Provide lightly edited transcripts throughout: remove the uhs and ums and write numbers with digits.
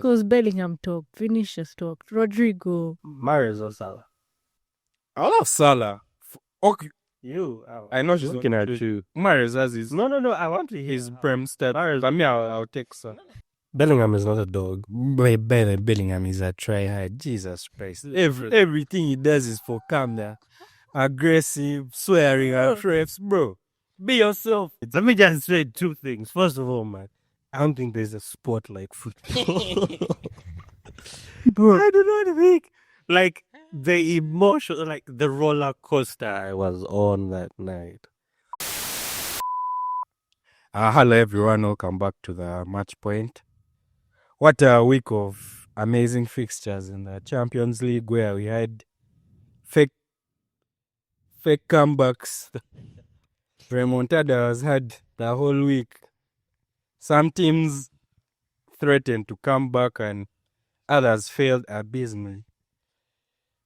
Because Bellingham talked, Vinicius talked, Rodrigo. Mahrez or Salah? I'll have Salah. Okay. You. I know she's looking at you. Mahrez has his. No. I want to hear His prem stat. Mahrez. But me, I'll take Salah. Bellingham is not a dog. Bellingham is a tryhard. Jesus Christ. Everything he does is for camera. Aggressive, swearing at refs. Bro, be yourself. Let me just say two things. First of all, man, I don't think there's a sport like football. Bro, I do not think. Like, the emotion, like the roller coaster I was on that night. Hello, everyone. Welcome back to the match point. What a week of amazing fixtures in the Champions League where we had fake comebacks. Remontadas had the whole week. Some teams threatened to come back and others failed abysmally.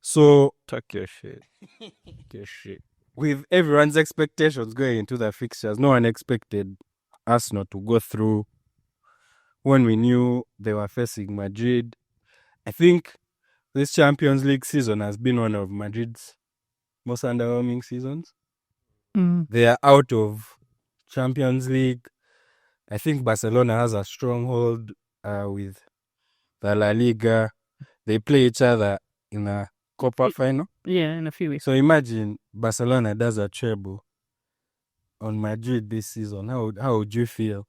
So, Talk your shit. with everyone's expectations going into the fixtures, no one expected Arsenal to go through when we knew they were facing Madrid. I think this Champions League season has been one of Madrid's most underwhelming seasons. They are out of Champions League. I think Barcelona has a stronghold with the La Liga. They play each other in a Copa final. Yeah, in a few weeks. So imagine Barcelona does a treble on Madrid this season. How would you feel?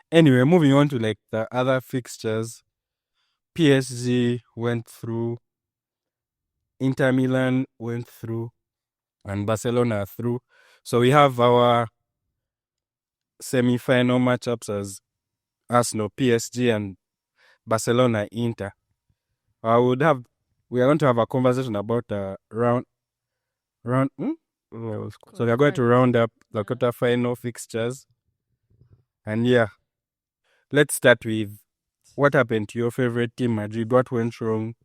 Anyway, moving on to like the other fixtures. PSG went through, Inter Milan went through, and Barcelona through. So we have our semi-final matchups as Arsenal, PSG, and Barcelona, Inter. We are going to have a conversation about round. So we are going to round up the quarter-final fixtures. And yeah, let's start with what happened to your favorite team, Madrid. What went wrong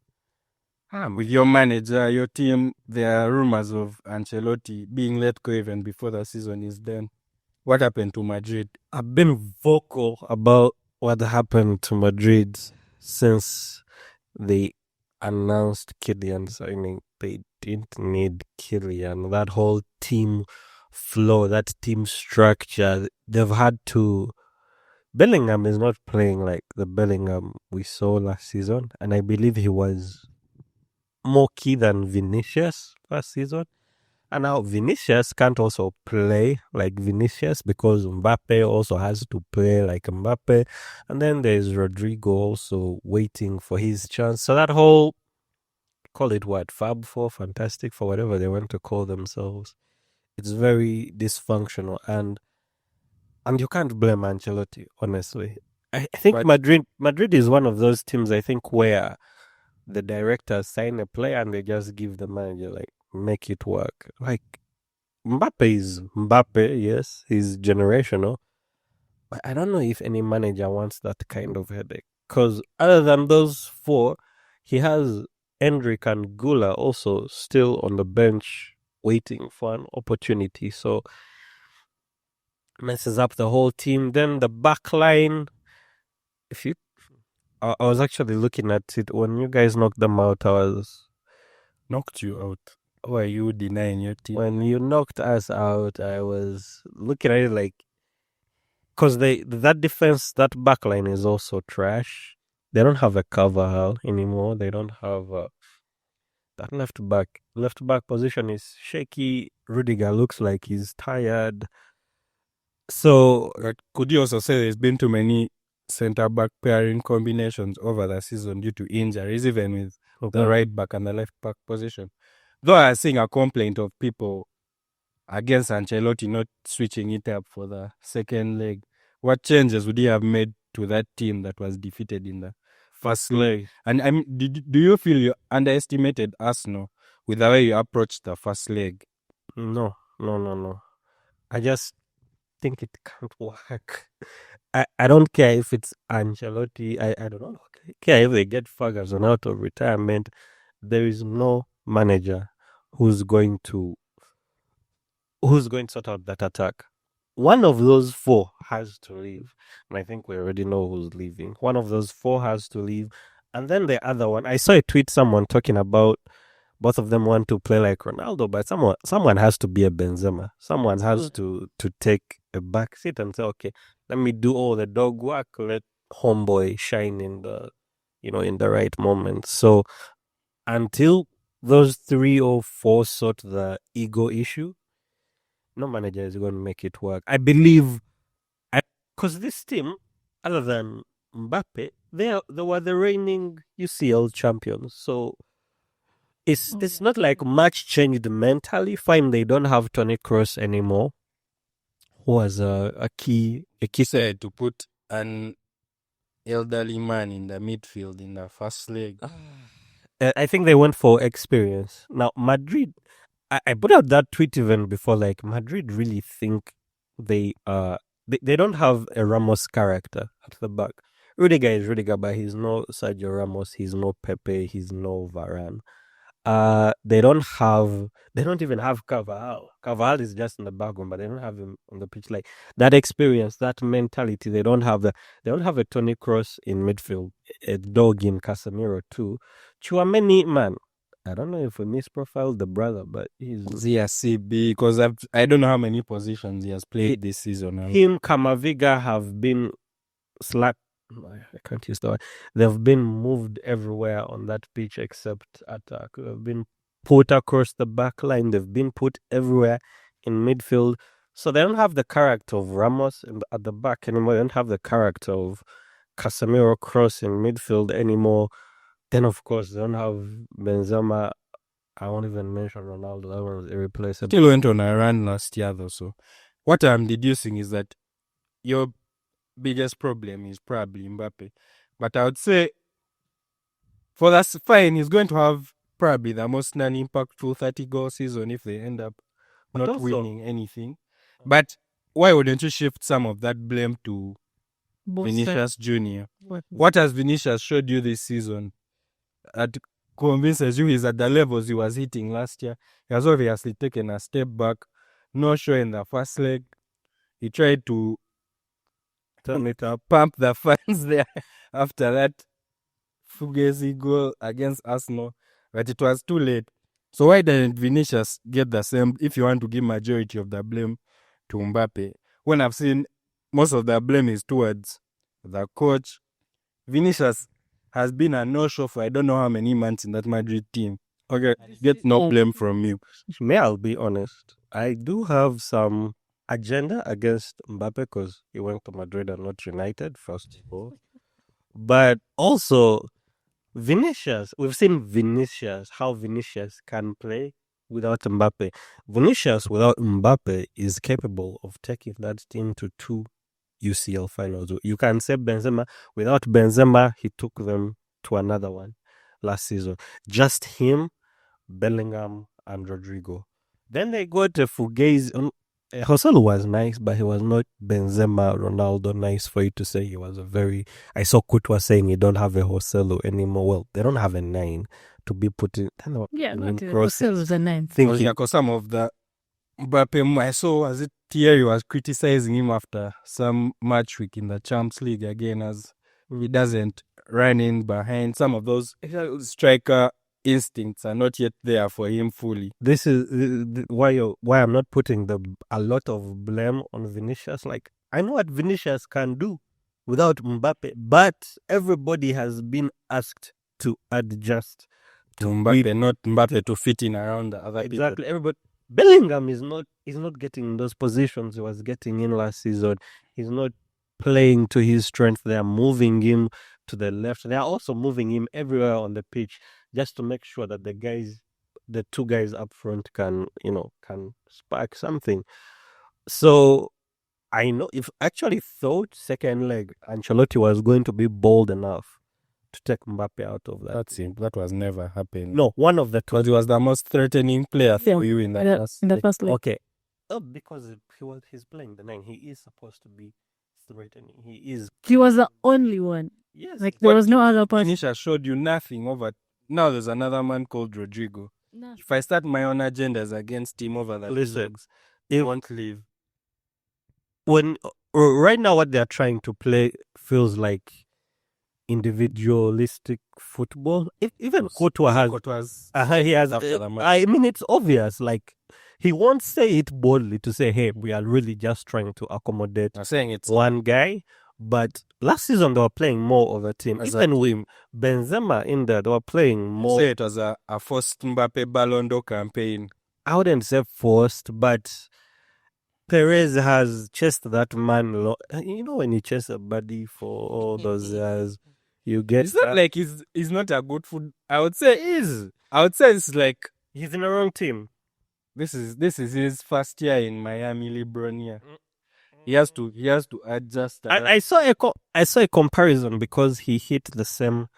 with your manager, your team? There are rumors of Ancelotti being let go even before the season is done. What happened to Madrid? I've been vocal about what happened to Madrid since they announced Kylian signing. They didn't need Kylian. That whole team flow, that team structure, they've had to... Bellingham is not playing like the Bellingham we saw last season, and I believe he was more key than Vinicius last season. And now Vinicius can't also play like Vinicius because Mbappe also has to play like Mbappe. And then there's Rodrigo also waiting for his chance. So that whole, call it what, Fab Four, Fantastic Four, whatever they want to call themselves, it's very dysfunctional. And you can't blame Ancelotti, honestly. I think Madrid is one of those teams, I think, where the directors sign a player and they just give the manager, like, make it work. Like, Mbappe is Mbappe, yes, he's generational. But I don't know if any manager wants that kind of headache. Because other than those four, he has Endrick and Gula also still on the bench waiting for an opportunity. So, messes up the whole team. Then the back line, I was actually looking at it when you guys knocked them out. Knocked you out? Why are you denying your team? When you knocked us out, I was looking at it like, because that defense, that back line is also trash. They don't have a cover anymore. They don't have that left back position is shaky. Rudiger looks like he's tired. So, could you also say there's been too many centre-back pairing combinations over the season due to injuries, even with the right back and the left back position? Though I was seeing a complaint of people against Ancelotti not switching it up for the second leg. What changes would he have made to that team that was defeated in the first leg? And do you feel you underestimated Arsenal with the way you approached the first leg? No. I just think it can't work. I don't care if it's Ancelotti. I don't know. I care if they get Ferguson out of retirement. There is no manager who's going to sort out that attack. one of those four has to leave. And I think we already know who's leaving. One of those four has to leave. And then the other one, I saw a tweet someone talking about both of them want to play like Ronaldo, but someone has to be a Benzema. Someone has to take a back seat and say, okay, let me do all the dog work, let homeboy shine in the in the right moment. So until those 3 or 4 sort the ego issue, no manager is going to make it work. I believe, because this team, other than Mbappe, they were the reigning UCL champions. So it's not like much changed mentally. Fine, they don't have Toni Kroos anymore, who was a key. Said to put an elderly man in the midfield in the first leg. I think they went for experience. Now Madrid, I put out that tweet even before. Like Madrid really think they don't have a Ramos character at the back. Rudiger is Rudiger, but he's no Sergio Ramos. He's no Pepe. He's no Varane. They don't even have Carvajal. Carvajal is just in the background, but they don't have him on the pitch. Like that experience, that mentality, they don't have a Toni Kroos in midfield, a dog in Casemiro too. Chouameni, man, I don't know if we misprofiled the brother, but he's CB, because I don't know how many positions he has played this season. Him, Camavinga have been I can't use the word. They've been moved everywhere on that pitch except attack. They've been put across the back line. They've been put everywhere in midfield. So they don't have the character of Ramos at the back anymore. They don't have the character of Casemiro Kroos in midfield anymore. Then, of course, they don't have Benzema. I won't even mention Ronaldo. That one was irreplaceable. Still went on a run last year, though. So what I'm deducing is that your biggest problem is probably Mbappe. But I would say for that's fine, he's going to have probably the most non-impactful 30-goal season if they end up not winning anything. But why wouldn't you shift some of that blame to Vinicius Jr.? What has Vinicius showed you this season that convinces you he's at the levels he was hitting last year? He has obviously taken a step back. No show in the first leg. He tried to turn it up, pump the fans there after that fugazi goal against Arsenal, but it was too late. So why didn't Vinicius get the same, if you want to give majority of the blame to Mbappe? When I've seen most of the blame is towards the coach. Vinicius has been a no-show for I don't know how many months in that Madrid team. Okay, get no blame from you. I'll be honest. I do have some agenda against Mbappe because he went to Madrid and not United, first of all. But also, Vinicius, we've seen how Vinicius can play without Mbappe. Vinicius without Mbappe is capable of taking that team to 2 UCL finals. You can say Benzema. Without Benzema, he took them to another one last season. Just him, Bellingham, and Rodrigo. Then they got a Fugazi. Joselu was nice, but he was not Benzema, Ronaldo nice for you to say he was a very... I saw Kutwa saying you don't have a Joselu anymore. Well, they don't have a 9 to be put in. Yeah, Joselu's a 9. Because some of the Mbappe, I saw, as it Thierry was criticizing him after some match week in the Champions League again, as he doesn't run in behind. Some of those striker instincts are not yet there for him fully. This is why I'm not putting a lot of blame on Vinicius. Like, I know what Vinicius can do without Mbappe, but everybody has been asked to adjust to Mbappe, not Mbappe to fit in around the other exactly people. Everybody. Bellingham is not getting those positions he was getting in last season. He's not playing to his strength. They are moving him to the left. They are also moving him everywhere on the pitch just to make sure that the 2 guys up front can spark something. So I know if actually thought second leg Ancelotti was going to be bold enough to take Mbappe out of that. That's it. That was never happened. No, one of the 2. But he was the most threatening player for you in the first leg. Okay. Oh, because he's playing the 9. He is supposed to be threatening. He was the only one. Yes. Like, there was no other person. Vinicius showed you nothing over. Now there's another man called Rodrigo. If I start my own agendas against him over the listen, he won't leave. right now what they're trying to play feels like individualistic football. Even Courtois has, he has. after the match. I mean, it's obvious. Like he won't say it boldly to say, "Hey, we are really just trying to accommodate I'm saying it's one guy." But last season they were playing more of a team. Exactly. Even with Benzema in there, they were playing more. say it was a first Mbappe Ballon d'Or campaign. I wouldn't say forced, but Perez has chased that man. You know, when you chase a buddy for all those years, you get. It's not like he's not a good food. I would say it's like he's in the wrong team. this is his first year in Miami, LeBron year. He has to adjust. I saw a comparison because he hit the same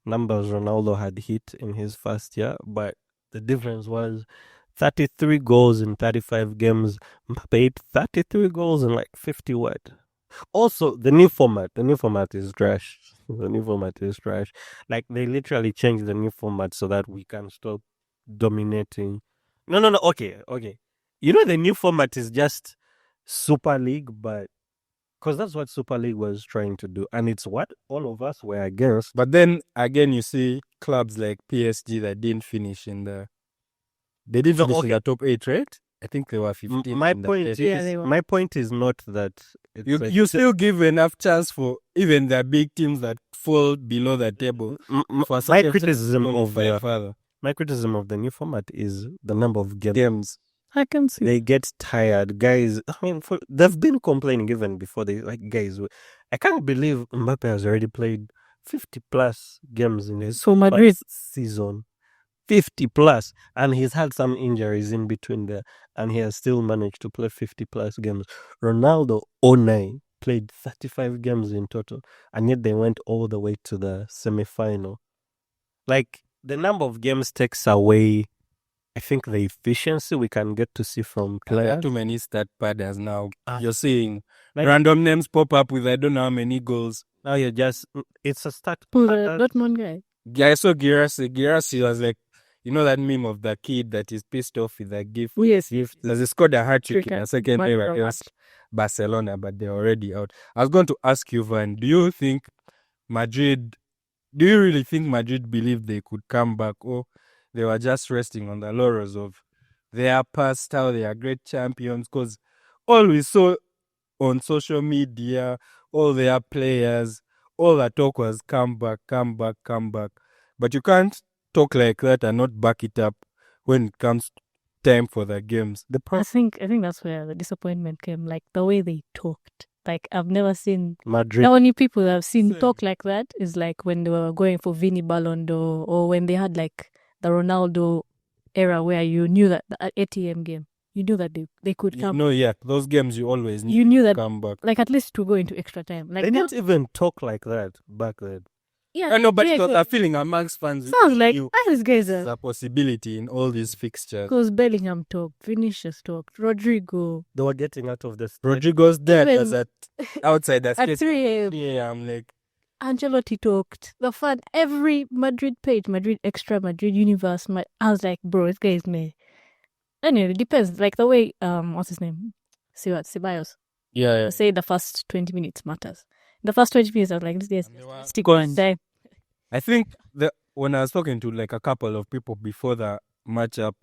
numbers Ronaldo had hit in his first year, but the difference was 33 goals in 35 games. Mbappe hit 33 goals in like 50 what? Also, the new format is trash. The new format is trash. Like they literally changed the new format so that we can stop dominating. No. Okay. You know the new format is just Super League, but because that's what Super League was trying to do, and it's what all of us were against. But then again, you see clubs like PSG that didn't finish in the top 8, right? I think they were 15. My in the point test. Yeah, my point is not that it's You still give enough chance for even the big teams that fall below the table. For my criticism further. My criticism of the new format is the number of games. I can see. They get tired, guys. I mean, they've been complaining even before guys. I can't believe Mbappe has already played 50 plus games in his So Madrid season. 50 plus, and he's had some injuries in between there, and he has still managed to play 50 plus games. Ronaldo, 09, played 35 games in total, and yet they went all the way to the semi-final. Like, the number of games takes away, I think, the efficiency we can get to see from players. Too many stat padders now. You're seeing like, random names pop up with I don't know how many goals. Now you're just, it's a stat. Dortmund guy. Yeah, I saw Girassi was like, you know that meme of the kid that is pissed off with a gift? Yes. He scored a hat-trick in a second game against Barcelona, but they're already out. I was going to ask you, Van, do you really think Madrid believed they could come back, or they were just resting on the laurels of their past, how they are great champions? Because all we saw on social media, all their players, all the talk was come back. But you can't talk like that and not back it up when it comes time for the games. I think that's where the disappointment came. Like the way they talked. Like I've never seen Madrid. The only people I've seen talk like that is like when they were going for Vini Ballon d'Or, or when they had like the Ronaldo era where you knew that the ATM game, you knew that they could come. No, yeah, those games you always you knew that come back. Like at least to go into extra time. Like they didn't even talk like that back then. Yeah, I know, but it was a feeling amongst fans. Sounds like these guys are a possibility in all these fixtures. Because Bellingham talked, Vinicius talked, Rodrigo. They were getting out of the state. Rodrigo's dead as at outside the state. At 3 a.m. Yeah, I'm like Ancelotti talked. The fan, every Madrid page, Madrid Extra, Madrid Universe. I was like, bro, this guy is me. Anyway, it depends. Like the way, what's his name? Ceballos. Yeah. Say the first 20 minutes matters. The first 20 minutes, I was like, this guy's stick on die. I think when I was talking to like a couple of people before the matchup,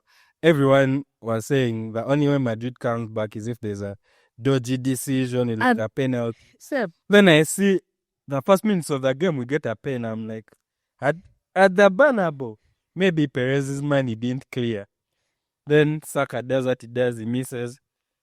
everyone was saying the only way Madrid comes back is if there's a dodgy decision, like a penalty. Then I see the first minutes of the game, we get a pen. I'm like, at the Bernabeu, maybe Perez's money didn't clear. Then Saka does what he does, he misses.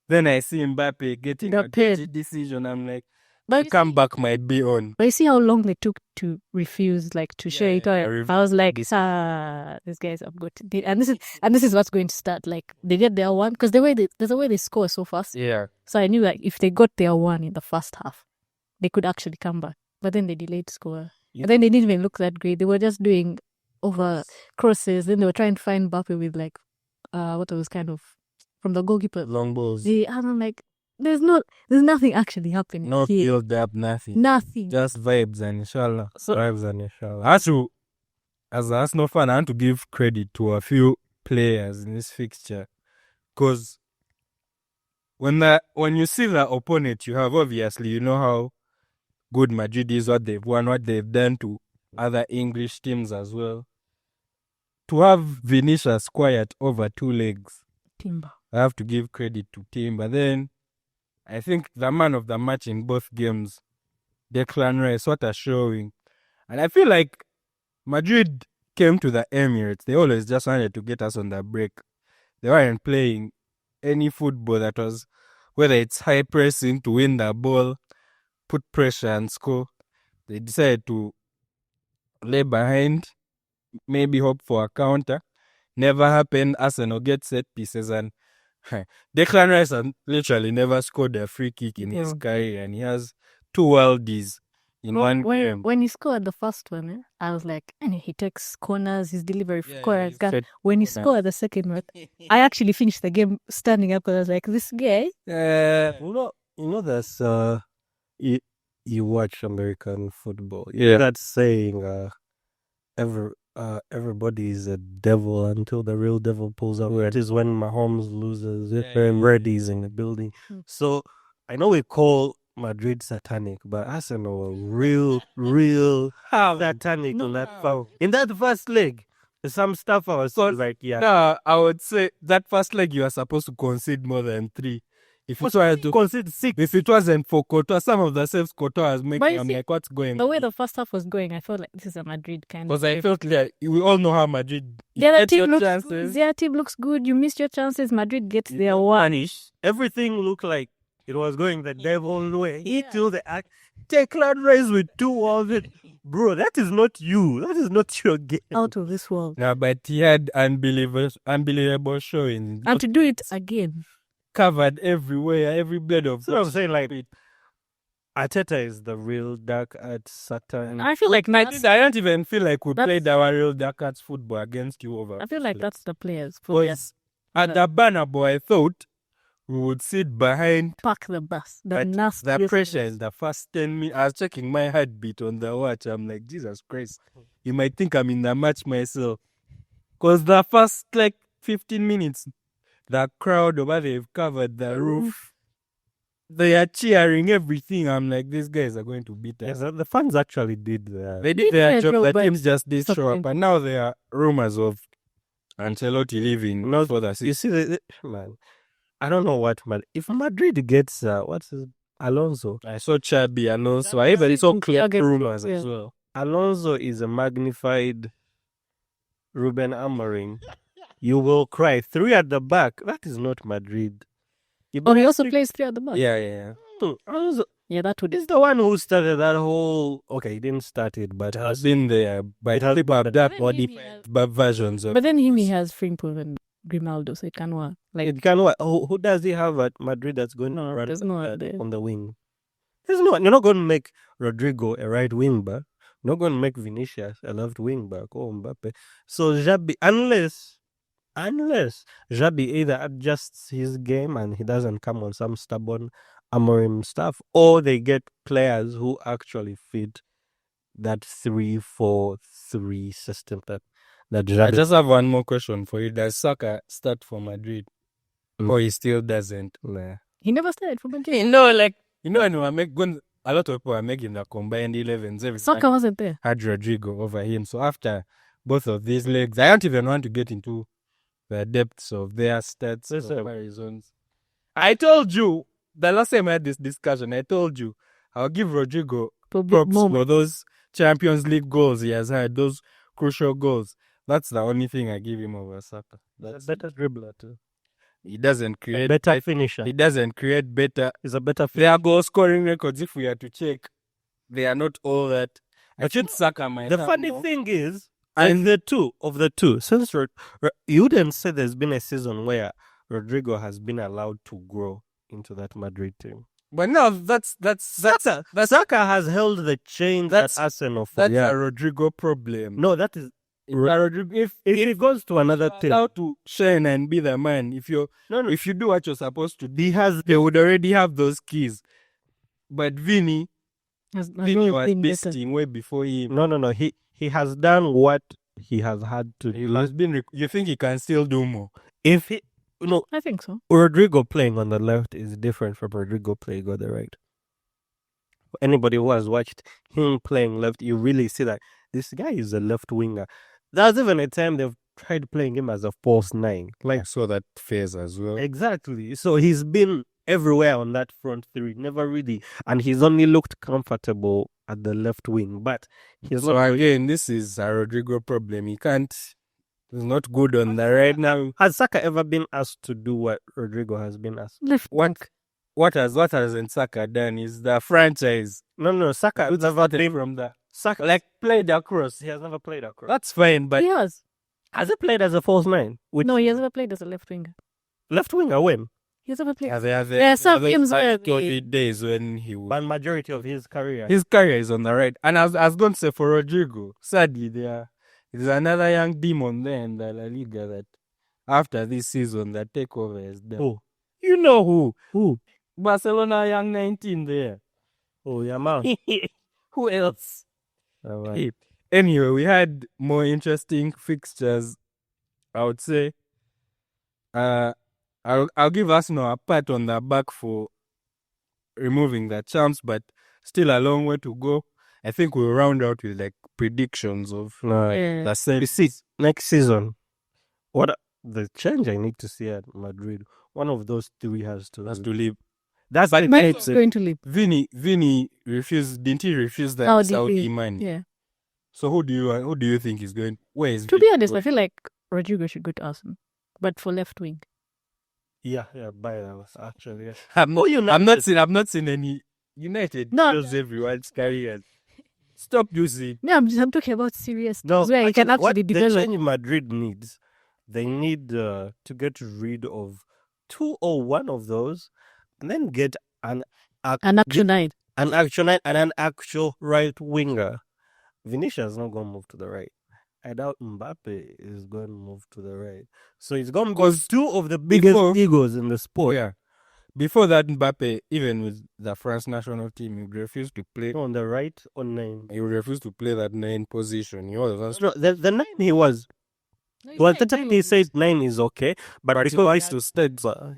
Then I see Mbappe getting a dodgy decision. I'm like, but comeback might be on. But you see how long they took to refuse, like to show it. I was like, these guys have got to, and this is what's going to start. Like they get their one because there's a way they score so fast. Yeah. So I knew that if they got their one in the first half, they could actually come back. But then they delayed score, and then they didn't even look that great. They were just doing over crosses. Then they were trying to find Mbappe with like, what was kind of from the goalkeeper long balls. And I'm like. There's nothing actually happening. No here. build up, nothing. Just vibes and inshallah. As an Arsenal fan, I want to give credit to a few players in this fixture. Because when you see the opponent you have, obviously you know how good Madrid is, what they've won, what they've done to other English teams as well. To have Vinicius quiet over 2 legs, Timber. I have to give credit to Tim. But then I think the man of the match in both games, Declan Rice, what a showing. And I feel like Madrid came to the Emirates. They always just wanted to get us on the break. They weren't playing any football that was, whether it's high pressing to win the ball, put pressure and score. They decided to lay behind, maybe hope for a counter. Never happened. Arsenal get set pieces, and Declan Rice has literally never scored a free kick in his career, and he has 2 worldies in one game. When he scored the first one, I was like, and he takes corners, his delivery Yeah, corners. he's fed When he corner. scored the second one, I actually finished the game standing up because I was like, this guy. You know that's you watch American football. Yeah. That's saying everybody is a devil until the real devil pulls out. It is when Mahomes loses, and Brady's in the building. So I know we call Madrid satanic, but Arsenal were real satanic on that foul. In that first leg, some stuff I was like, yeah. No, I would say that first leg you are supposed to concede more than 3. If it was to concede 6. If it wasn't for Courtois, some of the saves Courtois was But making, you I'm see, like, what's going The on? way the first half was going, I felt like this is a Madrid kind Because of I game. felt like we all know how Madrid. The other get your team looks chances. good. Their team looks good. You missed your chances. Madrid gets their one. Everything looked like it was going the devil's way. He till the act. Declan Rice with 2 walls. Bro, that is not you. That is not your game. Out of this world. No, but he had unbelievable showing. And to do it again. Covered everywhere, every blade of. So I'm saying, like, Arteta is the real dark arts Satan. I feel like I don't even feel like we That's- played our real dark arts football against you over. I feel like that's the players. Boys, at the banner, boy, I thought we would sit behind. Pack the bus. The But nasty. the pressure in the first 10 minutes, I was checking my heartbeat on the watch. I'm like, Jesus Christ. You might think I'm in the match myself. Because the first, 15 minutes, the crowd over there, they've covered the roof. They are cheering everything. I'm like, these guys are going to beat us. Yes, the fans actually did that. They did their job. The but teams just did show up. something. And now there are rumors of Ancelotti leaving for the You season. see, man, I don't know what, man. If Madrid gets, what's his, Alonso. I saw Chabi Alonso. I even saw clear Okay, rumors yeah. as well. Alonso is a magnified Ruben Amorim. You will cry. 3 at the back. That is not Madrid. He also plays 3 at the back. Yeah. Alonso Yeah, that would. is the one who started that whole. Okay, he didn't start it, but Has been there, but It has people have been that there. body versions of. But then he has Frimpong and Grimaldo, so it can work. Like, it can. Who does he have at Madrid that's going to run there's no one there. on the wing? There's no one. You're not going to make Rodrigo a right wing back. You're not going to make Vinicius a left wing back or Mbappe. So Xabi, unless Xabi either adjusts his game and he doesn't come on some stubborn Amorim stuff, or they get players who actually fit that 3-4-3 system that I Xabi. just have one more question for you. Does Saka start for Madrid? Or he still doesn't? Nah. he never started for Madrid. When a lot of people are making the combined 11s. Every Soccer time wasn't there. had Rodrigo over him. So after both of these legs, I don't even want to get into the depths of their stats Yes, sir. comparisons. I told you, the last time I had this discussion, I told you, I'll give Rodrigo props for those Champions League goals he has had, those crucial goals. That's the only thing I give him over Saka. That's a better dribbler too. He doesn't create Better finisher. He doesn't create better. He's a better finisher. Their goal scoring records, if we are to check, they are not all that. I But think Saka might The have funny more. thing is, of the two, since you wouldn't say there's been a season where Rodrigo has been allowed to grow into that Madrid team. But no, that's Saka has held the chains at Arsenal for a Rodrigo problem. No, that is Rodrigo, if if he goes to another team. allowed to shine and be the man, if you do what you're supposed to do, they would already have those keys. But Vini was beasting way before him. No. He has done what he has had to. He has been. You think he can still do more? If he No, I think so. Rodrigo playing on the left is different from Rodrigo playing on the right. Anybody who has watched him playing left, you really see that this guy is a left winger. There's even a time they've tried playing him as a false nine. I saw that phase as well. Exactly. So he's been everywhere on that front three, never really, and he's only looked comfortable at the left wing. But he's So not. again, this is a Rodrigo problem. He can't. He's not good on the right now. Has Saka ever been asked to do what Rodrigo has been asked? Left back. What has Saka done is the franchise. No. Saka It's never started been from the Saka. like played across. He has never played across. That's fine, but He has. Has he played as a false nine? Which No, he has never played as a left winger. left winger when? He has never played. there are some games where they- days when he But majority of his career. his career is on the right. And I was going to say for Rodrigo, sadly there's another young demon there in the La Liga that after this season the takeover is done. Who? You know who? Who? Barcelona young 19 there. Oh, yeah, man. Who else? Alright. Anyway, we had more interesting fixtures. I would say, I'll give Arsenal a pat on the back for removing the champs, but still a long way to go. I think we'll round out with like predictions of Yeah. the same. You see, next season, what the change I need to see at Madrid, one of those three has to leave. That's But the Mine case. is going to leave. Vinny refused. Didn't he refuse that Oh, Saudi money? Yeah. So who do you think is going? Where is? To be honest, I feel like Rodrigo should go to Arsenal, but for left wing. Yeah, by that was actually. Yeah. I'm not. United. I'm not seeing any United. No. Shows everyone's career. Stop using. No, I'm talking about serious. No, Where you can what actually the develop. change Madrid needs, they need to get rid of 2 or 1 of those, and then get An action nine. an actual right winger. Vinicius is not going to move to the right. I doubt Mbappe is going to move to the right. So it's going to be Because 2 of the biggest egos in the Oh sport. yeah. Before that, Mbappe, even with the France national team, he would refuse to play. On the right or 9. He would refuse to play that 9 position. He was No, the 9 he was. Well, at the time he said 9 is okay, but he because likes to stay.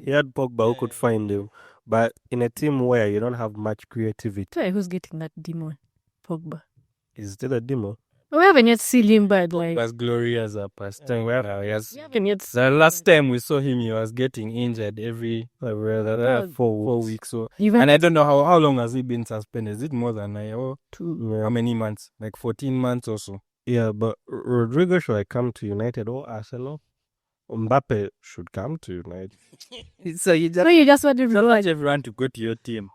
he had Pogba who could find him. But in a team where you don't have much creativity, Tell who's getting that demo? Pogba. is still a demo. We haven't yet seen him, but like As glorious as past time. we haven't yet. The last time we saw him, he was getting injured every 4 weeks. So, Even and I don't know how long has he been suspended. Is it more than a year? Or to how many months? Like 14 months or so. Yeah, but Rodrigo should come to United or Arsenal. Mbappe should come to United. So you so you just want to want everyone to go to your team.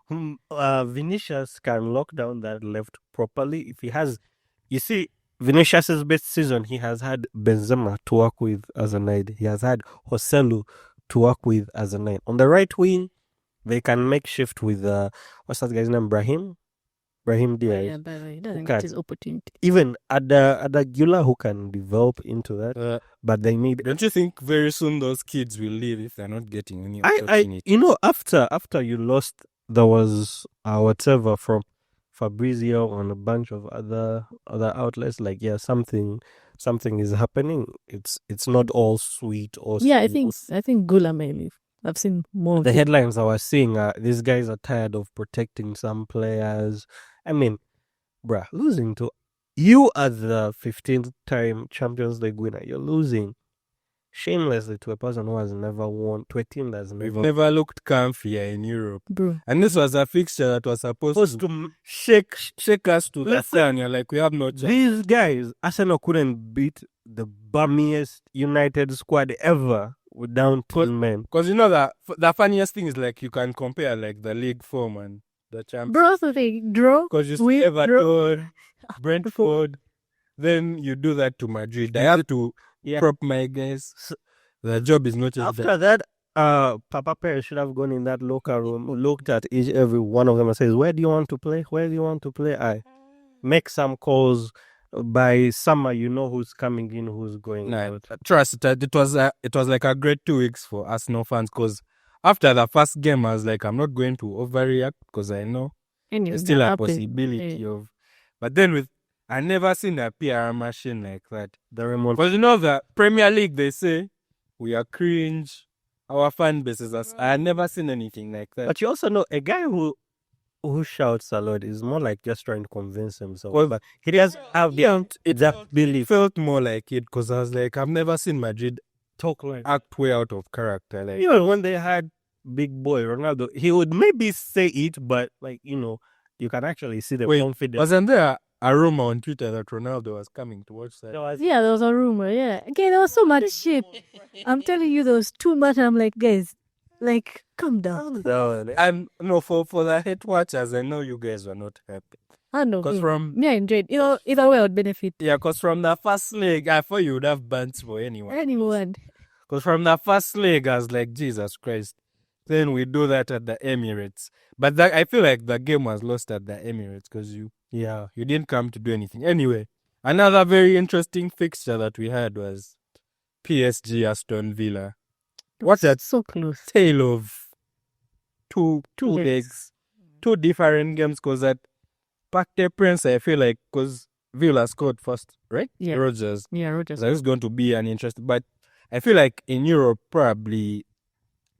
Vinicius can lock down that left properly if he has. You see, Vinicius's best season, he has had Benzema to work with as a 9. He has had Joselu to work with as a 9. On the right wing, they can make shift with what's that guy's name? Brahim Diaz. Yeah, but he doesn't Who get can? his opportunity. Even Adagula who can develop into that, but they need. Don't you think very soon those kids will leave if they're not getting any opportunity? After you lost, there was whatever from Fabrizio and a bunch of other outlets. like something is happening. It's not all sweet or Yeah, I smooth. think Gula may leave. I've seen more. The of it. headlines I was seeing these guys are tired of protecting some players. I mean, bruh, losing to you as the 15th time Champions League winner, you're losing shamelessly to a person who has never won, to a team that's We've never never looked comfier in Europe. Bro. And this was a fixture that was supposed to shake us to the Listen. sun. You're like, we have no chance. These guys, Arsenal couldn't beat the bummiest United squad ever down 10 men. Because you know that the funniest thing is like you can compare like the league form and the champions. Bro, that's the thing. Draw. Because you we see Everton, Brentford, then you do that to Madrid. I have to prop my guys. The job is not just After that, Papa Perez should have gone in that locker room, looked at every one of them and says, "Where do you want to play? Where do you want to play?" I make some calls. By summer, you know who's coming in, who's going out. Trust it was like a great 2 weeks for Arsenal fans because after the first game I was like, I'm not going to overreact because I know there's still a possibility of. But then I never seen a PR machine like that. The remote. Because you know the Premier League, they say we are cringe, our fan bases. I had never seen anything like that. But you also know a guy who shouts a lot is more like just trying to convince himself. Well, But he doesn't have that belief. Felt more like it because I was like, I've never seen Madrid Talk like act way out of character. Like, even when they had big boy Ronaldo, he would maybe say it, but like you can actually see the confidence. wasn't there a rumor on Twitter that Ronaldo was coming to watch that? Yeah, there was a rumor. Yeah, again, there was so much shit. I'm telling you, there was too much. I'm like, guys, like, calm down. And no, for the hate watchers, I know you guys were not happy. I know. Because I enjoyed. Either way, I would benefit. Yeah, because from the first leg, I thought you would have bans for anyone. Anyone. Because from the first leg, I was like, Jesus Christ. Then we do that at the Emirates. But I feel like the game was lost at the Emirates because you didn't come to do anything. Anyway, another very interesting fixture that we had was PSG Aston Villa. What's that? So close. Tale of two legs, two different games. Because at Parc des Princes, I feel like because Villa scored first, right? Yeah. Rogers. Yeah, Rogers. So it's going to be an interesting. But I feel like in Europe, probably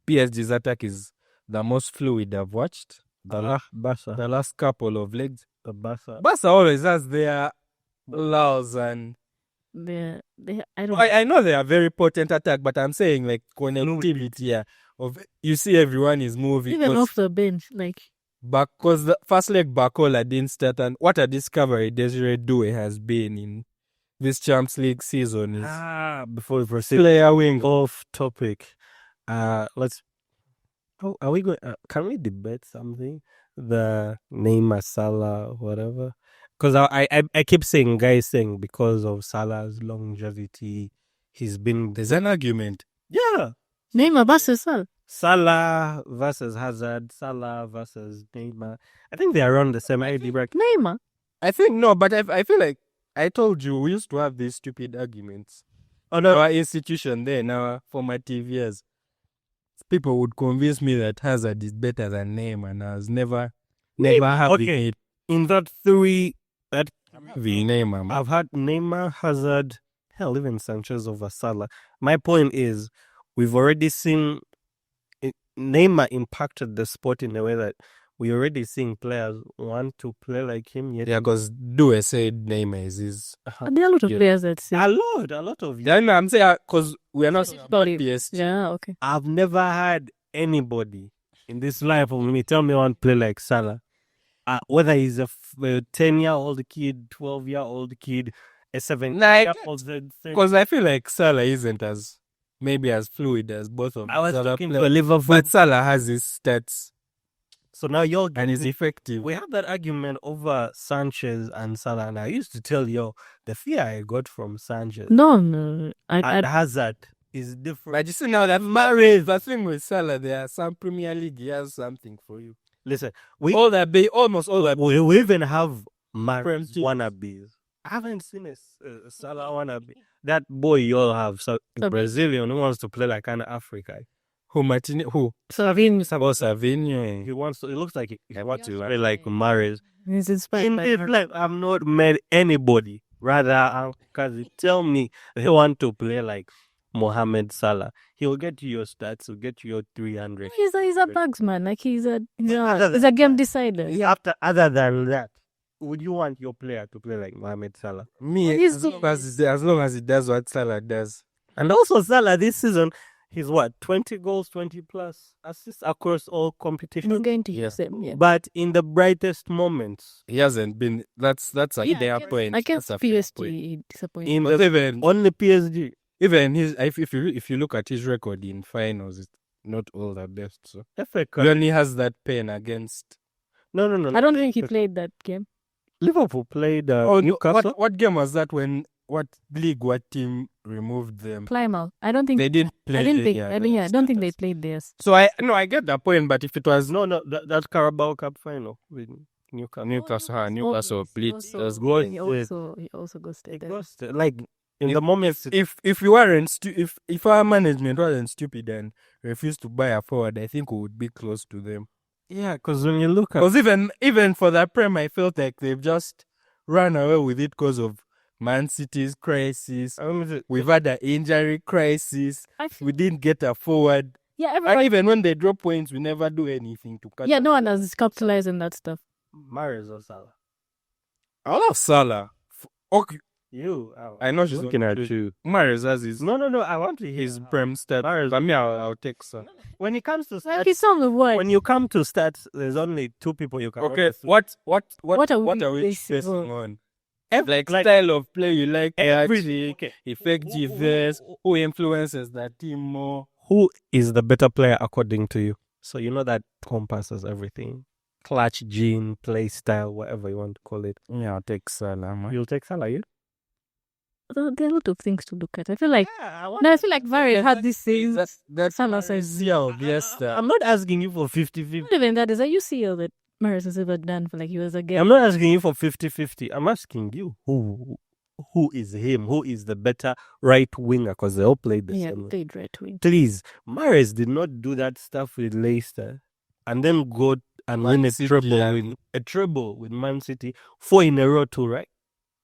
PSG's attack is the most fluid I've watched. The last couple of legs. The Barca always has their laws and I know they are very potent attack, but I'm saying like connectivity of you see everyone is moving. Even off the bench, like because the first leg Bacola didn't start, and what a discovery Desiree Doué has been in this Champions League season is before we proceed, player wing. Off topic. Let's. Oh, are we going? Can we debate something? The Neymar, Salah, whatever. Because I keep saying because of Salah's longevity, he's been. There's an argument. Yeah. Neymar versus Salah. Salah versus Hazard, Salah versus Neymar. I think they are around the same age bracket. Neymar. I think no, but I feel like I told you we used to have these stupid arguments. On our institution there in our formative years. People would convince me that Hazard is better than Neymar, and I was never having it. In that three, Neymar. I've had Neymar, Hazard, hell, even Sanchez over Salah. My point is, we've already seen Neymar impacted the sport in a way that we already seeing players want to play like him. Yet. Yeah, because Doué said Neymar is his. And there are a lot of players that say. A lot of. Yeah, no, I'm saying because we are not about PSG. Yeah, okay. I've never had anybody in this life of me tell me I want to play like Salah. Whether he's a 10-year-old kid, 12-year-old kid, a 7-year-old. Because I feel like Salah isn't as fluid as both of them. I was talking to Liverpool. But Salah has his stats. So now and he's effective. We had that argument over Sanchez and Salah, and I used to tell you the fear I got from Sanchez. No. And Hazard is different. But you see now that Mahrez, the thing with Salah, there are some Premier League, he has something for you. Listen, almost all that. We even have Mahrez wannabes. I haven't seen a Salah wannabe. That boy you all have, Brazilian who wants to play like an African. Who? Savinho. He wants to. It looks like he wants to play like Mahrez. He's inspired by her. Like I've not met anybody. Rather, because they tell me they want to play like Mohamed Salah. He will get you your stats. He'll get you your 300. He's a bugs man. Like he's a game decider. Other than that, would you want your player to play like Mohamed Salah? Me, as long as he does what Salah does. And also Salah this season, he's 20 goals, 20 plus assists across all competitions. He's going to use them, yeah. But in the brightest moments, he hasn't been. That's their point. I guess PSG disappointed. Only PSG. Even if you look at his record in finals, it's not all the best. So he only has that pain against. No. I don't think he played that game. Liverpool played Newcastle. What game was that? What team removed them? Plymouth. I don't think they didn't play. I don't think they played theirs. So I get that point, but if it was that Carabao Cup final with Newcastle Blitz as well. He also ghosted them. Like in the moment, if you weren't if our management wasn't stupid and refused to buy a forward, I think we would be close to them. Yeah, because when you look at... Because even for that Prem, I felt like they've just run away with it because of Man City's crisis. We've had an injury crisis. We didn't get a forward. Yeah, And everyone. even when they drop points, we never do anything to catch Yeah, up. no one has capitalized on that stuff. Mahrez or Salah? I love Salah. Okay, You. I know she's Looking on at you. Mahrez has his No. I want to hear his prem stat. Mahrez. But me, I'll take Salah. When it comes to Like stats, he's on the word. when you come to stats, there's only two people you can. Okay, work with. what are are we we basing basing on? on? Like Style of play you like, everything. Okay. effectiveness, who influences that team more. Who is the better player according to you? So you know that compasses everything. Clutch gene, play style, whatever you want to call it. Yeah, I'll take Salah, man. You'll take Salah, you? There are a lot of things to look at. I feel like Yeah, I feel like Varane had this thing. That's Salah says yes, I'm not asking you for 50-50. not even that is a UCL that Mahrez has ever done for like he was a game. I'm not asking you for 50-50. I'm asking you who is him? Who is the better right winger? Because they all played the Yeah, same way. played right wing. Please, Mahrez did not do that stuff with Leicester and then go and Man win City, a treble with Man City 4 in a row too, right?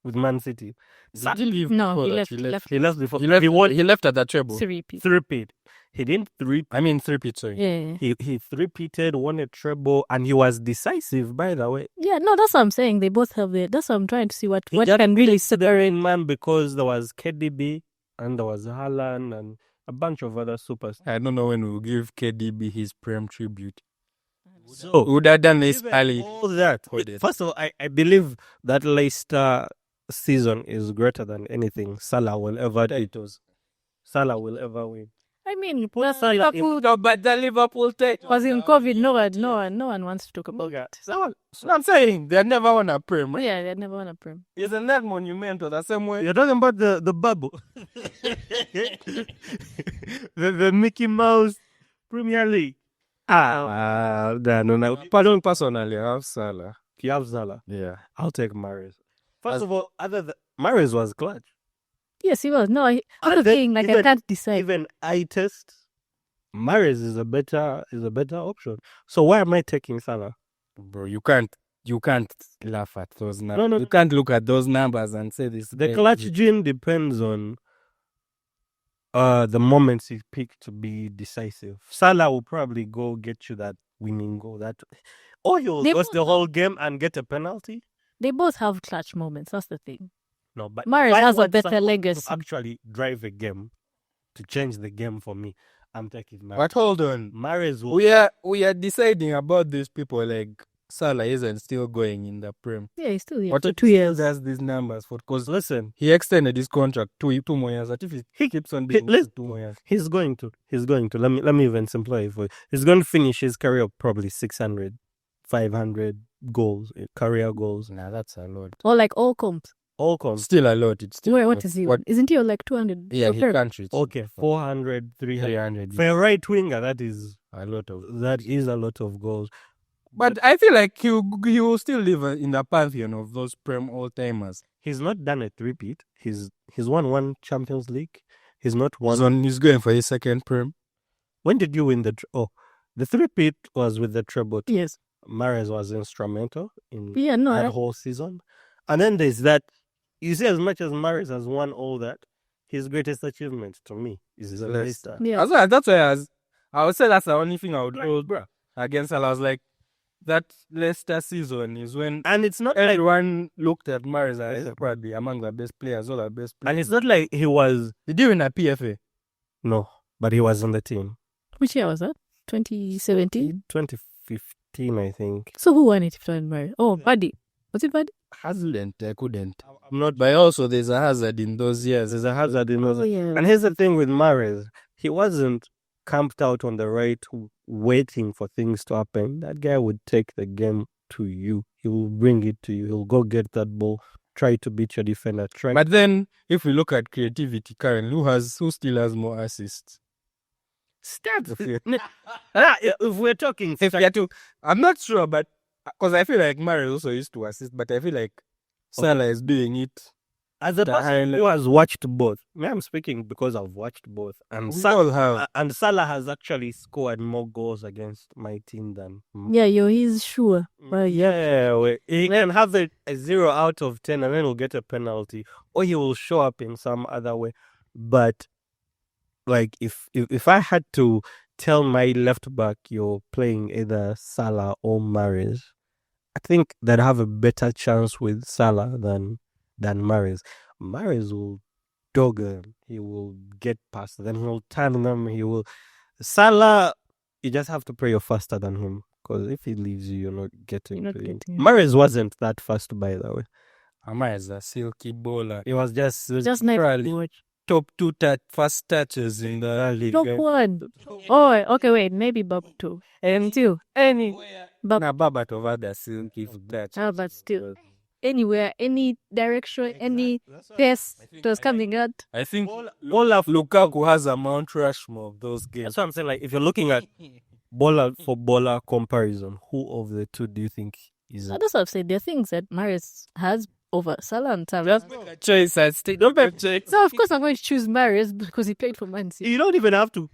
With Man City. Did he leave No, before he that? left. He left before. He won he left at the treble. 3-peat. three-peat. He didn't three. I mean, three-peat, sorry. Yeah. He three-peated, won a treble, and he was decisive, by the way. Yeah, no, that's what I'm saying. They both have the. That's what I'm trying to see what He can really separate man because there was KDB and there was Haaland and a bunch of other superstars. I don't know when we'll give KDB his prem tribute. So We would have done this given early. all that. Hold it. First of all, I believe that Leicester season is greater than anything Salah will ever do. Salah will ever win. I mean, Salah in- Liverpool But the Liverpool take. was in COVID. No one wants to talk about it. So I'm saying they never won a prem. Right? Yeah, they never won a prem. Isn't that monumental? The same way. you're talking about the bubble. the Mickey Mouse Premier League. No. Pardon, personally, I have Salah. You have Salah. Yeah. I'll take Mahrez. First of all, Mahrez was clutch. Yes, he was. No, I'm Other not than- saying like I even- can't decide. Even eye test, Mahrez is a better option. So why am I taking Salah? Bro, you can't laugh at those numbers. No. You can't look at those numbers and say this. The clutch gene depends on the moments he picked to be decisive. Salah will probably go get you that winning goal. Or he'll They lose both the whole game and get a penalty. They both have clutch moments. That's the thing. No, but Mahrez if I has a want better someone legacy. to actually drive a game, to change the game for me, I'm taking Mahrez. But hold on. Mahrez will. We are deciding about these people like Salah isn't still going in the prem. Yeah, he's still here. What For if 2 he years. still does these numbers for? Because Listen, he extended his contract two more years. What if he keeps on doing let's- 2 more years? he's going to. Let me even simplify it for you. He's going to finish his career probably 600, 500 goals, career goals. Nah, that's a lot. Or like all comps. All comes. Still a lot. It's still Wait, what is he? What? Isn't he on like 200? Yeah, for he prem? can't reach. Okay, 400, 300. 300. For a right winger, that is A lot of. a lot of goals. But I feel like he will still live in the pantheon of those prem all timers. He's not done a repeat. He's won one Champions League. He's not won. He's going for his second prem. When did you win the? The three-peat was with the treble. Yes. Mahrez was instrumental in Yeah, no. that whole season. And then there's that. You see, as much as Mahrez has won all that, his greatest achievement to me is the Leicester. Leicester. Yeah. That's why I would say that's the only thing I would hold against Salah. I was like, that Leicester season is when And it's not like, everyone looked at Mahrez as probably among the best players, all the best players. and it's not like he was Did he win a PFA? no, but he was on the team. Which year was that? 2017? 2015, I think. So who won it if not Mahrez? Oh, Buddy. Was it Buddy? Hasn't, I couldn't. I'm not. But also, there's a hazard in those years. There's a hazard in those. Oh, yeah. And here's the thing with Mahrez, he wasn't camped out on the right waiting for things to happen. That guy would take the game to you. He will bring it to you. He'll go get that ball, try to beat your defender. But then, if we look at creativity, Karen, who still has more assists? Stats. If we're talking If you had to, I'm not sure, but because I feel like Mahrez also used to assist, but I feel like Salah is doing it. as a person who has watched both, I'm speaking because I've watched both, and We all have. and Salah has actually scored more goals against my team than Yeah, he's sure. Well, he can have a 0 out of 10 and then he'll get a penalty, or he will show up in some other way. But like if I had to tell my left back you're playing either Salah or Mahrez, I think they'd have a better chance with Salah than Mahrez. Mahrez will dog them. He will get past them. He'll turn them. He will. Salah, you just have to pray you're faster than him. Because if he leaves you, you're not getting You're to not him. getting him. Mahrez wasn't that fast, by the way. Amar is a silky bowler. It was just Just nice Probably to watch. top 2 fast touches in the league. Top one. Oh, okay, wait. Maybe Bob too. And still, Bob. Now, Babat over the silky touch. But still, anywhere, any direction, any pace it was coming out. I think Lukaku has a Mount Rushmore of those games. That's what I'm saying. Like, if you're looking at baller for baller comparison, who of the two do you think is it? That's what I've said. There are things that Mahrez has over Salah and Salah. Just make a choice and stay. Don't make a choice. So of course I'm going to choose Mahrez because he played for Man City. You don't even have to.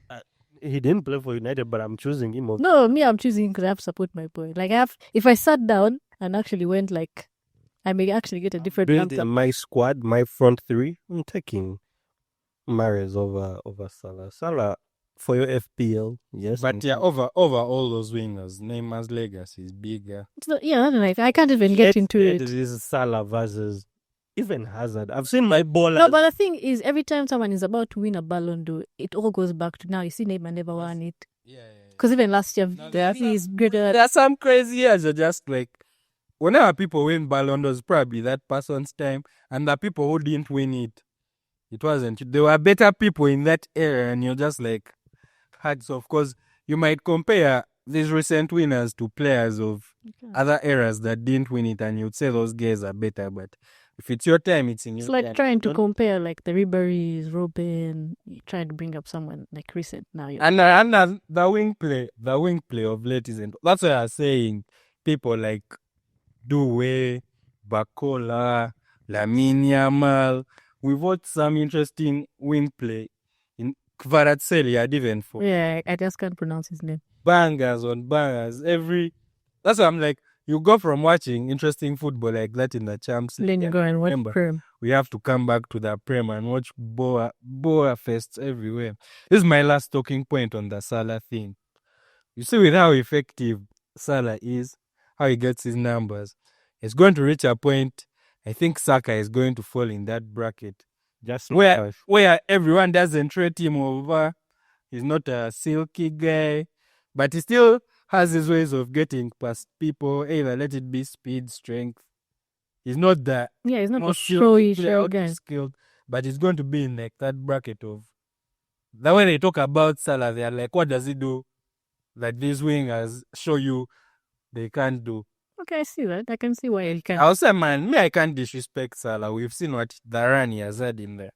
He didn't play for United, but I'm choosing him. No, me, I'm choosing because I have to support my boy. Like if I sat down and actually went like, I may actually get a different Build answer. my squad, my front three. I'm taking Mahrez over Salah. Salah for your FPL, yes. But yeah, over all those wingers, Neymar's legacy is bigger. Yeah, I don't know. I can't even get into it. This is Salah versus even Hazard. I've seen my ballers. No, but the thing is, every time someone is about to win a Ballon d'Or, it all goes back to now. You see, Neymar never won it. Yeah. Because even last year, he's greater. There are some crazy years are just like, whenever people win Ballon d'Or, it's probably that person's time. And the people who didn't win it, it wasn't. There were better people in that era, and you're just like, hats off. Because you might compare these recent winners to players of other eras that didn't win it, and you'd say those guys are better. But if it's your time, it's in your It's like time. trying to compare like the Ribery's, Robin, trying to bring up someone like recent now. And the wing play of late isn't. That's why I'm saying people like Doué, Bakola, Lamine Yamal. We've watched some interesting wing play in Kvaratskhelia, even for Yeah, I just can't pronounce his name. bangers on bangers. That's why I'm like, you go from watching interesting football like that in the Champs League. Then you go and watch Remember, Prem. we have to come back to the Prem and watch Boa fests everywhere. This is my last talking point on the Salah thing. You see with how effective Salah is, how he gets his numbers, it's going to reach a point, I think Saka is going to fall in that bracket. Just Where everyone doesn't rate him over. He's not a silky guy, but he still has his ways of getting past people, either let it be speed, strength. He's not the Yeah, he's not a most showy skilled, guy. skilled, but he's going to be in like that bracket of. That when they talk about Salah, they're like, what does he do that these wingers show you they can't do? Okay, I see that. I can see why he can. I'll say, man, I can't disrespect Salah. We've seen what the run he has had in there.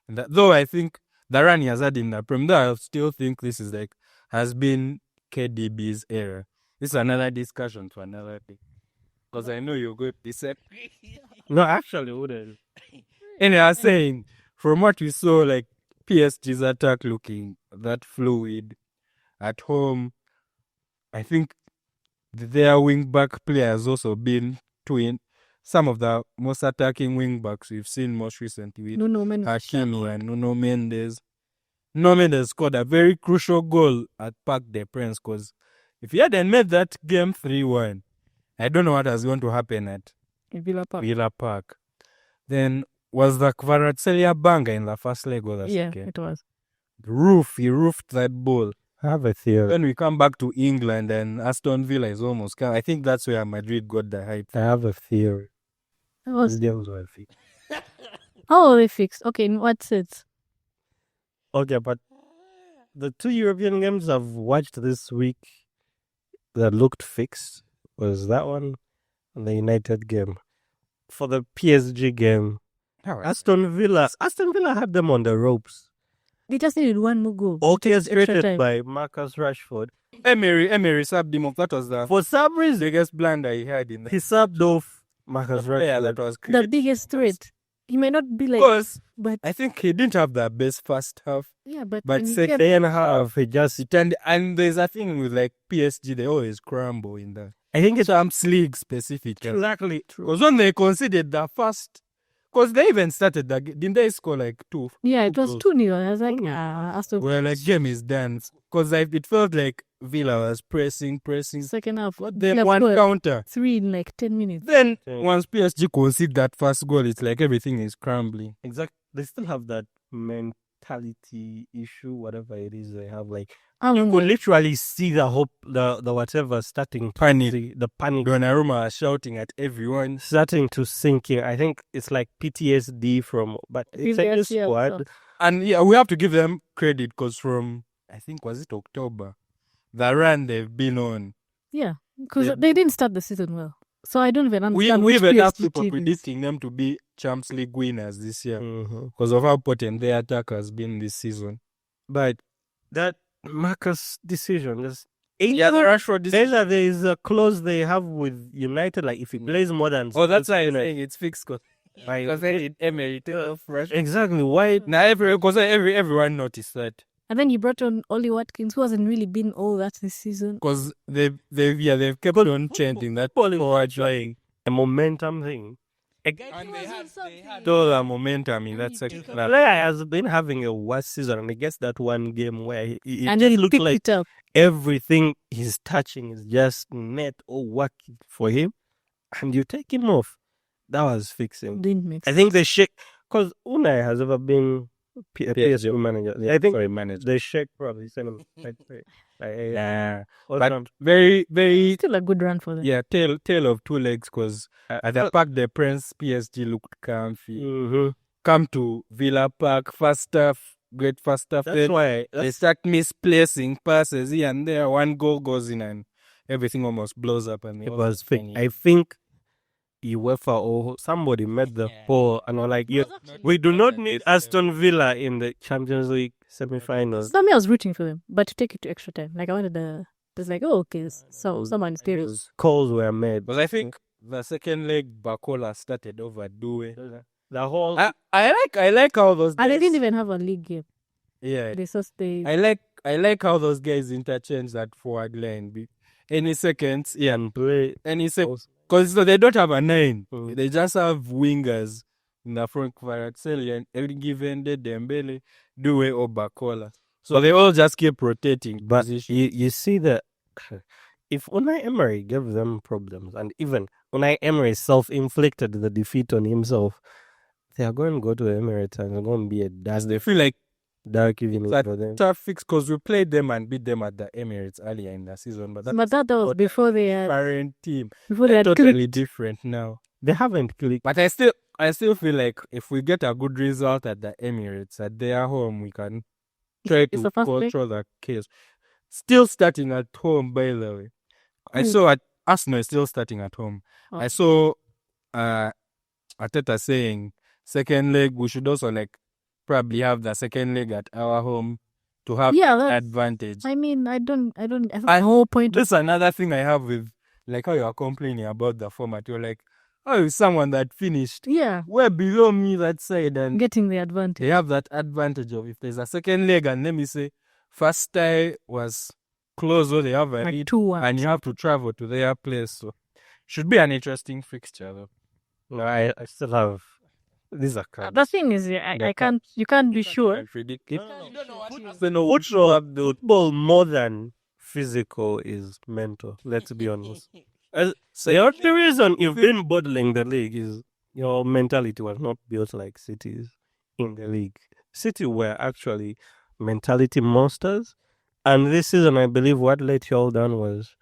Though I think the run he has had in the Prem, though I still think this is like, has been KDB's era. This is another discussion to another thing. Because I know you're going to disagree. No, actually, wouldn't. And I was saying, from what we saw, like PSG's attack looking that fluid at home, I think their wing back play has also been some of the most attacking wing backs we've seen most recently with Nuno Mendes. Hakimi and Nuno Mendes. Nuno Mendes scored a very crucial goal at Parc des Princes, because if he hadn't made that game 3-1, I don't know what was going to happen at Villa Park. Then was the Kvaratskhelia banger in the first leg of the Yeah, second. it was. He roofed that ball. I have a theory. When we come back to England and Aston Villa is almost come, I think that's where Madrid got the hype. I have a theory. It was. Deals were fixed. Oh, they fixed. Okay, in what sense? Okay, but the two European games I've watched this week that looked fixed was that one and the United game. For the PSG game, Aston Villa had them on the ropes. They just needed one more goal. Orchestrated by Marcus Rashford. Emery subbed him off. That was the For some reason, biggest blunder he had in the he subbed off Marcus player Rashford. that was The created. biggest threat. He may not be like, Because but I think he didn't have the best first half. yeah, but But in the second game- half, he just. And there's a thing with like PSG, they always crumble in the I think it's Champs League specifically. exactly true. Because when they conceded the first, Because they even started that. Didn't they score like two? Yeah, it was goals? 2-0. I was like, Aston Well, like game is done. Because it felt like Villa was pressing. second half. But then Villa one scored counter. 3 in like 10 minutes. Then Yeah. once PSG concede that first goal, it's like everything is crumbling. Exactly. They still have that mentality issue, whatever it is they have. Like I you don't could know. literally see the hope, the whatever starting to Panic. the panic Donnarumma are shouting at everyone. starting to sink in. I think it's like PTSD from, but it's a new PTSD, yeah, squad. And yeah, we have to give them credit because from, I think, was it October? The run they've been on. Yeah, because They- they didn't start the season well. So I don't even We understand which even have PSG people team is. predicting them to be Champions League winners this year Mhm. because of how potent their attack has been this season. But that Marcus decision, just Yeah, the Rashford there is a clause they have with United. Like if he plays more than Oh, that's why I'm United, saying it's fixed. Because like, Emery take off Rashford. exactly why Now everyone noticed that And then you brought on Oli Watkins, who hasn't really been all that this season. because they've kept on chanting that forward line. a momentum thing. And they had all the momentum in that section. The player has been having a worse season, and I guess that one game where it And just just looks picked like it up. everything he's touching is just net or working for him, and you take him off. That was fixing. Didn't make I sense. think they shake because Unai has ever been a PSG manager. I think manager. they shake probably send him like Nah, or but something. very Still a good run for them. yeah, tail of two legs because at the Parc des Princes, PSG looked comfy. Mhm. Come to Villa Park, first half, great first half. That's Then why they start misplacing passes here and there. One goal goes in and everything almost blows up. And they it all was start fake. panic. I think UEFA or somebody made the poll and were like, we do not need Aston Villa in the Champions League semi-finals. So I was rooting for them, but to take it to extra time. Like I wanted the. It's like, oh, okay, so someone is serious. Those calls were made. Because I think the second leg, Bacola started overdoing. The whole I like how those And they guys. didn't even have a league game. Yeah, They sustained. I like how those guys interchange that forward line. Any seconds, yeah, and play. any seconds. Because they don't have a 9. Mm. They just have wingers in the front, Kvaratskhelia and every given day, Dembele, Due or Bacola. So they all just keep rotating. But position. you see that if Unai Emery gave them problems, and even Unai Emery self-inflicted the defeat on himself, they are going to go to Emirates and it's going to be a As they feel like dark evening that for them. tough fix because we played them and beat them at the Emirates earlier in the season. But But that was before they had parent team. before they had Totally clicked. different now. They haven't clicked. But I still feel like if we get a good result at the Emirates, at their home, we can try It's to the first leg? control the case. Still starting at home, by the way. I saw at Arsenal is still starting at home. Oh. I saw Arteta saying second leg we should also like probably have the second leg at our home to have Yeah, that's- advantage. I mean, I think I- the whole point of This is another thing I have with like how you are complaining about the format. You're like, oh, someone that finished way below me that side and getting the advantage. they have that advantage of if there's a second leg and let me say first tie was close or they have a Like lead 2-1. and you have to travel to their place. So should be an interesting fixture though. No, I still have. These are cards. The thing is, I can't. You can't be sure. Can't predict it. Football more than physical is mental. Let's be honest. So the only reason you've been bottling the league is your mentality was not built like City's in the league. City were actually mentality monsters, and this season I believe what let you all down was,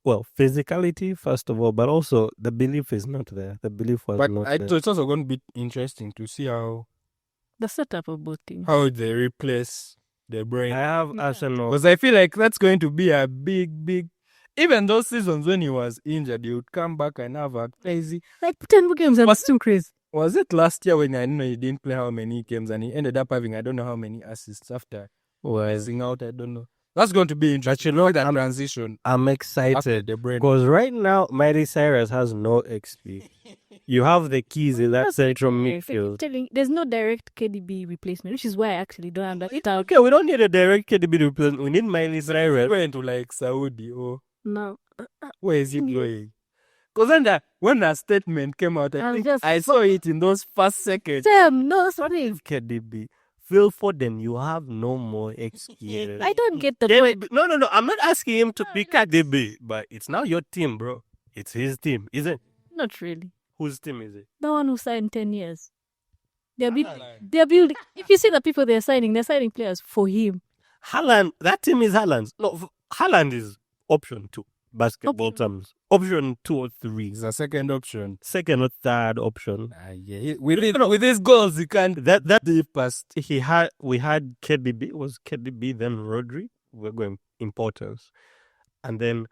well, physicality first of all, but also the belief is not there. The belief was But not there. so it's also going to be interesting to see The setup of both teams. how they replace the I brain. have Arsenal. Because I feel like that's going to be a big. Even those seasons when he was injured, he would come back and have a crazy. Like 10 games and Was- still crazy. Was it last year when I know he didn't play how many games and he ended up having I don't know how many assists after rising out? I don't know. That's going to be interesting. That transition I'm after excited the brain. because right now Miley Cyrus has no XP. You have the keys in that central midfield. There's no direct KDB replacement, which is why I actually don't understand. Okay, we don't need a direct KDB replacement. We need Miley Cyrus. Going to like Saudi or No. where is he going? Because when that statement came out, I'm just- I saw it in those first seconds. Sam, no, that's what it is. KDB. Phil Foden, you have no more excuse. I don't get the Yeah, point. no. I'm not asking him to be KDB, but it's now your team, bro. It's his team, isn't it? Not really. Whose team is it? The one who signed 10 years. They're building. If you see the people they're signing players for him. Haaland, that team is Haaland's. No, Haaland is option 2, basketball terms. Option 2 or 3. It's a second option. Second or third option. Yeah. With his goals, you can't That deep past. we had KDB, was KDB, then Rodri. We're going importance. And then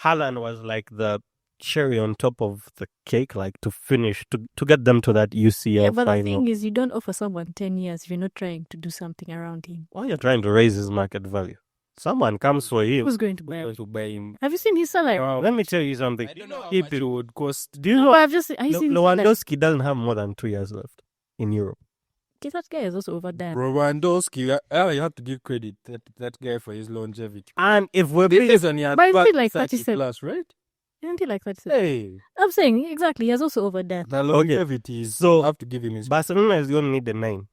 Haaland was like the cherry on top of the cake, like to finish, to get them to that UCL Yeah, but final. the thing is, you don't offer someone 10 years if you're not trying to do something around him. Why you're trying to raise his market value? Someone comes for him. Who's going to buy him? To buy him. Have you seen his salary? Let me tell you something. I don't know how much it would cost. Do you No, know but I've just have you seen his salary? Lewandowski doesn't have more than 2 years left in Europe? Okay, that guy is also over there. Lewandowski, you have to give credit that guy for his longevity. And if we're This being, is on your But it's back like 30 37. plus, right? Isn't he like that? Hey, I'm saying exactly. He has also over there. the longevity is So, have to give him his. Barcelona is going to need a 9.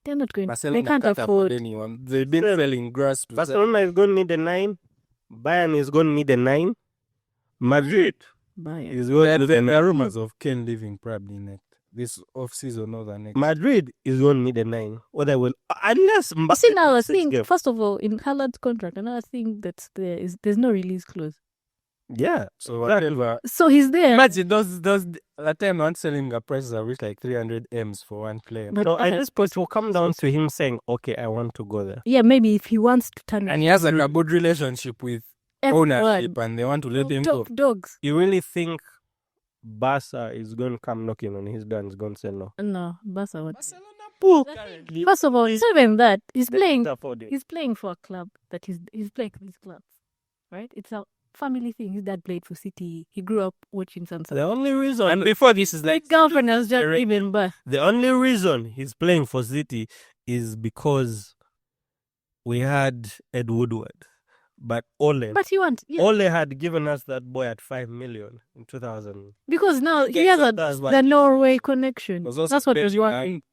They're not going. Barcelona They can't afford. anyone. They've been selling grass to Barcelona is going to need a 9. Bayern is going to need a 9. Madrid Bayern. is going to need a There 9. are rumors of Ken leaving probably this off season or the next. Madrid is going to need a 9. Or they will, unless You see now, I six think game. first of all, in Haaland's contract, another thing that's there is there's no release clause. Yeah. So Exactly. whatever. So he's there. Imagine those that time one selling a prices are reached like 300 M's for one player. But So at this point, it will come down to him saying, okay, I want to go there. yeah, maybe if he wants to turn And he has a good relationship with ownership and they want to let him go. top dogs. You really think Barca is going to come knocking on his door and is going to say no? No, Barca would. Pool. First of all, it's not even that he's They playing. can't afford it. He's playing for a club that he's playing for his club, right? It's a family thing. His dad played for City. He grew up watching Sunset. The only reason, And before this is like Like girlfriend has just Direct- given birth. the only reason he's playing for City is because we had Ed Woodward, but Ole But had given us that boy at 5 million in 2000. because now he Okay, has so that's what- the Norway connection. was also That's what was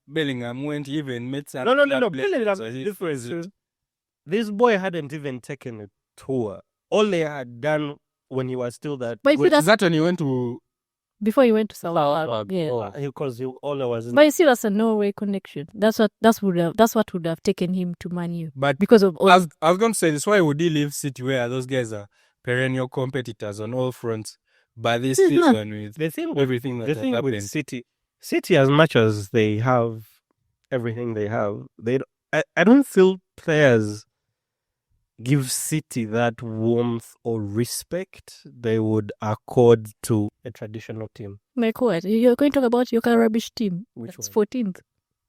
Bellingham went even met some No. club Bellingham, players. So he- difference. This boy hadn't even taken a tour. Ole had done when he was still that. But you see, Is that's that when he went to before he went to Salah. Yeah. Because Ole was in. But you see, that's a Norway connection. That's what would have taken him to Man U but because of all. I was going to say this. Why would he leave City where those guys are perennial competitors on all fronts? But this This is not- season with The thing with everything that the has thing with happened. City, as much as they have everything they have, I don't feel players give City that warmth or respect they would accord to a traditional team. Like what? You're going to talk about your rubbish team. Which That's one? 14th.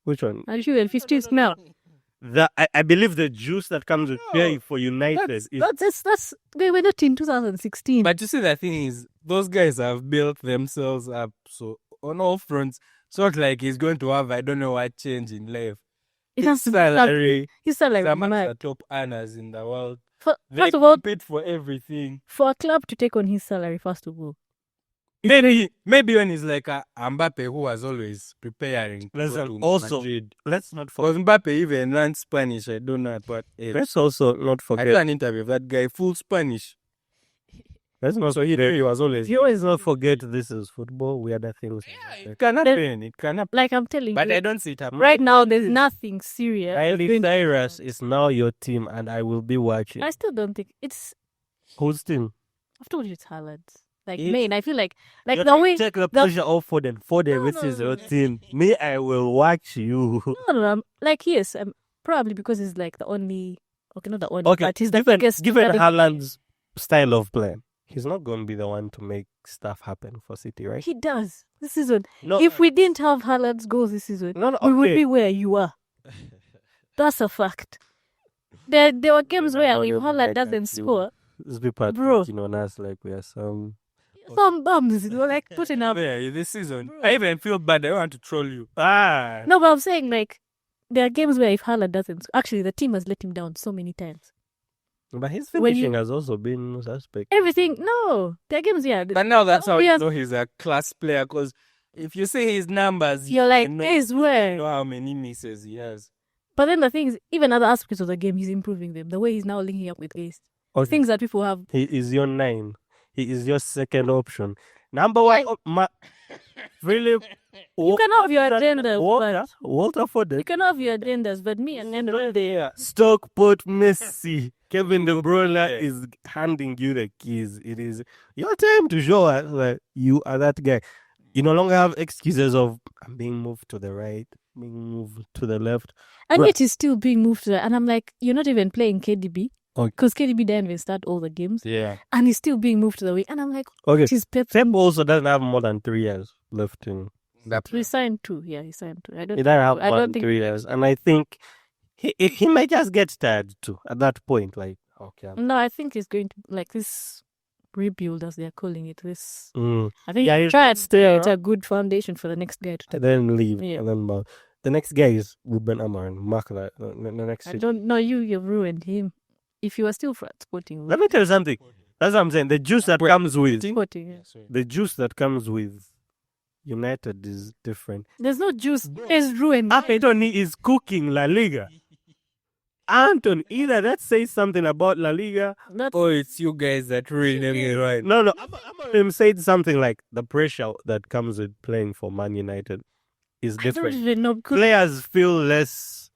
Which one? And you 15th now. I believe the juice that comes with playing for United is That's they were not in 2016. But you see, the thing is, those guys have built themselves up. So on all fronts, it's not like he's going to have I don't know what change in life. It has His salary, He's like the amongst mad. the top earners in the world. They First of all, compete for everything. for a club to take on his salary, first of all, Maybe when he's like a Mbappe who was always preparing. to Listen, go to also, Madrid. let's not forget. Because Mbappe even learned Spanish. I don't know what else. Let's also not I forget. saw an interview of that guy, full Spanish. Let's not So he was always. You always not forget this is football. We other things. It can happen. It can happen. like I'm telling But you, I don't see it happening. right now there's nothing serious. Miley going- Cyrus is now your team, and I will be watching. I still don't think it's. Whose team? I've told you it's Haaland. Like It's- main, I feel like You're the way. take the pressure off for them. For them, No, which no, is no, your no. team. Me, I will watch you. No, like yes, probably because he's like the only. Okay, not the only. Okay, but he's the given biggest. Haaland's style of play, he's not going to be the one to make stuff happen for City, right? He does this season. No, If we didn't have Haaland's goals this season, no, we would okay. be where you are. That's a fact. There were games where if You're Haaland right, doesn't actually. score, These people are Bro. thinking on us like we are some. some bums, like putting up. Yeah, this season. I even feel bad. I want to troll you. No, but I'm saying like there are games where if Haaland doesn't, actually the team has let him down so many times. But his When finishing you- has also been suspect. Everything, no. Their games, yeah. But now that's how you Yes. know he's a class player. Because if you see his numbers, You're like, you know, this where? how many misses he has. But then the thing is, even other aspects of the game, he's improving them. The way he's now linking up with Gaze. Okay. Things that people have. He is your 9. He is your second option. Number 1, Philip. You can have your agenda, Walter Foden. you can have your agendas, but me and then there. Stockport Messi. Kevin De Bruyne is handing you the keys. It is your time to show us that you are that guy. You no longer have excuses of I'm being moved to the right, being moved to the left. And Right. yet he's still being moved to that. And I'm like, you're not even playing KDB. Okay. Because KDB didn't even start all the games. Yeah. And he's still being moved to the wing. And I'm like, Okay. he's Pep. Pep also doesn't have more than 3 years left in. He signed 2. Yeah, he signed 2. He doesn't have I more don't than think 3 years. And I think he might just get tired too at that point. Like, okay. No, I think he's going to like this rebuild, as they're calling it. This, Mm. I think, Yeah, yeah, he's try and stay it's a good foundation for the next guy to take. And then leave. Yeah. And then the next guy is Ruben Amorim. Mark that. The next. I don't know. You've ruined him. If you were still for Sporting, Let me tell you something. That's what I'm saying. The juice that comes with Sporting, yeah. the juice that comes with United is different. There's no juice. There's ruined. Anthony is cooking La Liga. Anthony, either that says something about La Liga. Oh, it's you guys that really get me right. No. Amorim said something like the pressure that comes with playing for Man United is I don't different. even know. Because Players feel less.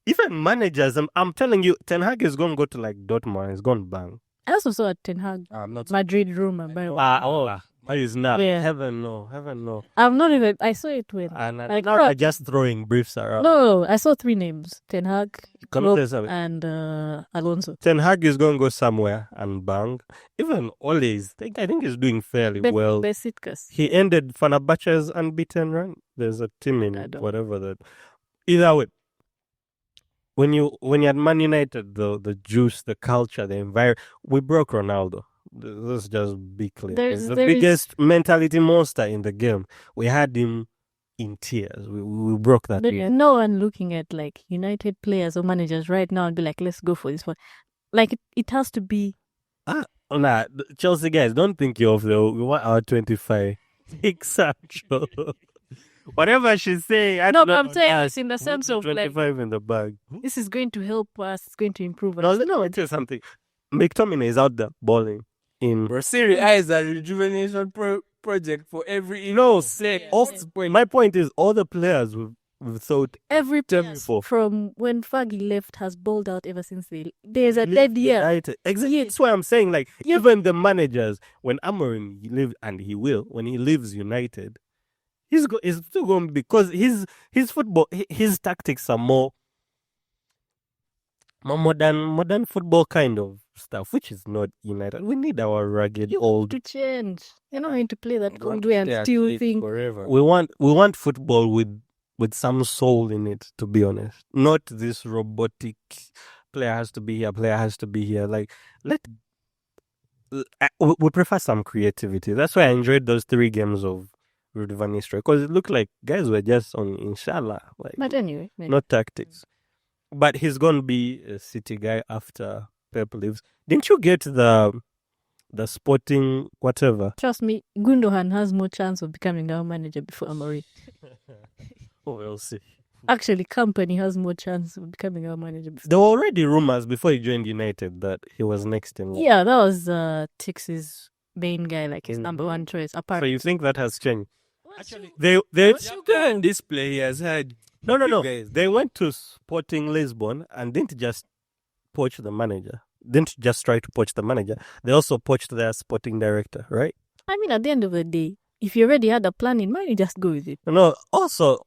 Even managers, I'm telling you, Ten Hag is going to go to like Dortmund. He's going to bang. I also saw a Ten Hag I'm not. Madrid rumor. But it's not. Yeah. Heaven no. I'm not even. I saw it when. And Like, now bro- I'm just throwing briefs around. No, I saw 3 names: Ten Hag, Come Klopp, on, tell us. and Alonso. Ten Hag is going to go somewhere and bang. Even Ole is, I think he's doing fairly well. Besiktas. He ended Fenerbahce's unbeaten run. There's a team I in don't- whatever that. Either way, when you're at Man United, the juice, the culture, the environment, we broke Ronaldo. Let's just be clear. There's- He's the there is- biggest mentality monster in the game. We had him in tears. We broke that. There's game. no one looking at like United players or managers right now and be like, let's go for this one. Like it has to be. Nah, Chelsea guys, don't think you're off though. We want our 25. Sancho. Whatever she's saying, I No, don't I'm know. saying it's in the sense of like 25 in the bag. this is going to help us. It's going to improve us. No, let me tell you something. McTominay is out there balling in. Bro, Serie A is a rejuvenation project for every. No, sick. my point is all the players we've thought Every Tell me player for- from when Fergie left has balled out ever since there's a dead year. United. Exactly. Yeah. That's why I'm saying, like, Yeah. even the managers, when Amorim live, and he will, when he leaves United, he's still going to be, because his football, his tactics are more modern football kind of stuff, which is not United. We need our rugged old. To change. You're not going to play that Want old to way and stay at still it think. forever. We want football with some soul in it, to be honest. Not this robotic player has to be here, player has to be here. Like, we prefer some creativity. That's why I enjoyed those 3 games of Ruud van Nistelrooy, because it looked like guys were just on inshallah, like But anyway, not tactics. But he's gonna be a City guy after Pep leaves. Didn't you get the Sporting whatever? trust me, Gundogan has more chance of becoming our manager before Amorim. Oh, we'll see. Actually, Company has more chance of becoming our manager before. There were already rumors before he joined United that he was next in line. Yeah, that was Tix's main guy, like his Mm. number 1 choice. So Apart, you think that has changed? Actually, They and display he has had. no. You guys. They went to Sporting Lisbon and didn't just poach the manager. Didn't just try to poach the manager. They also poached their sporting director, right? I mean, at the end of the day, if you already had a plan in mind, you just go with it. No, also,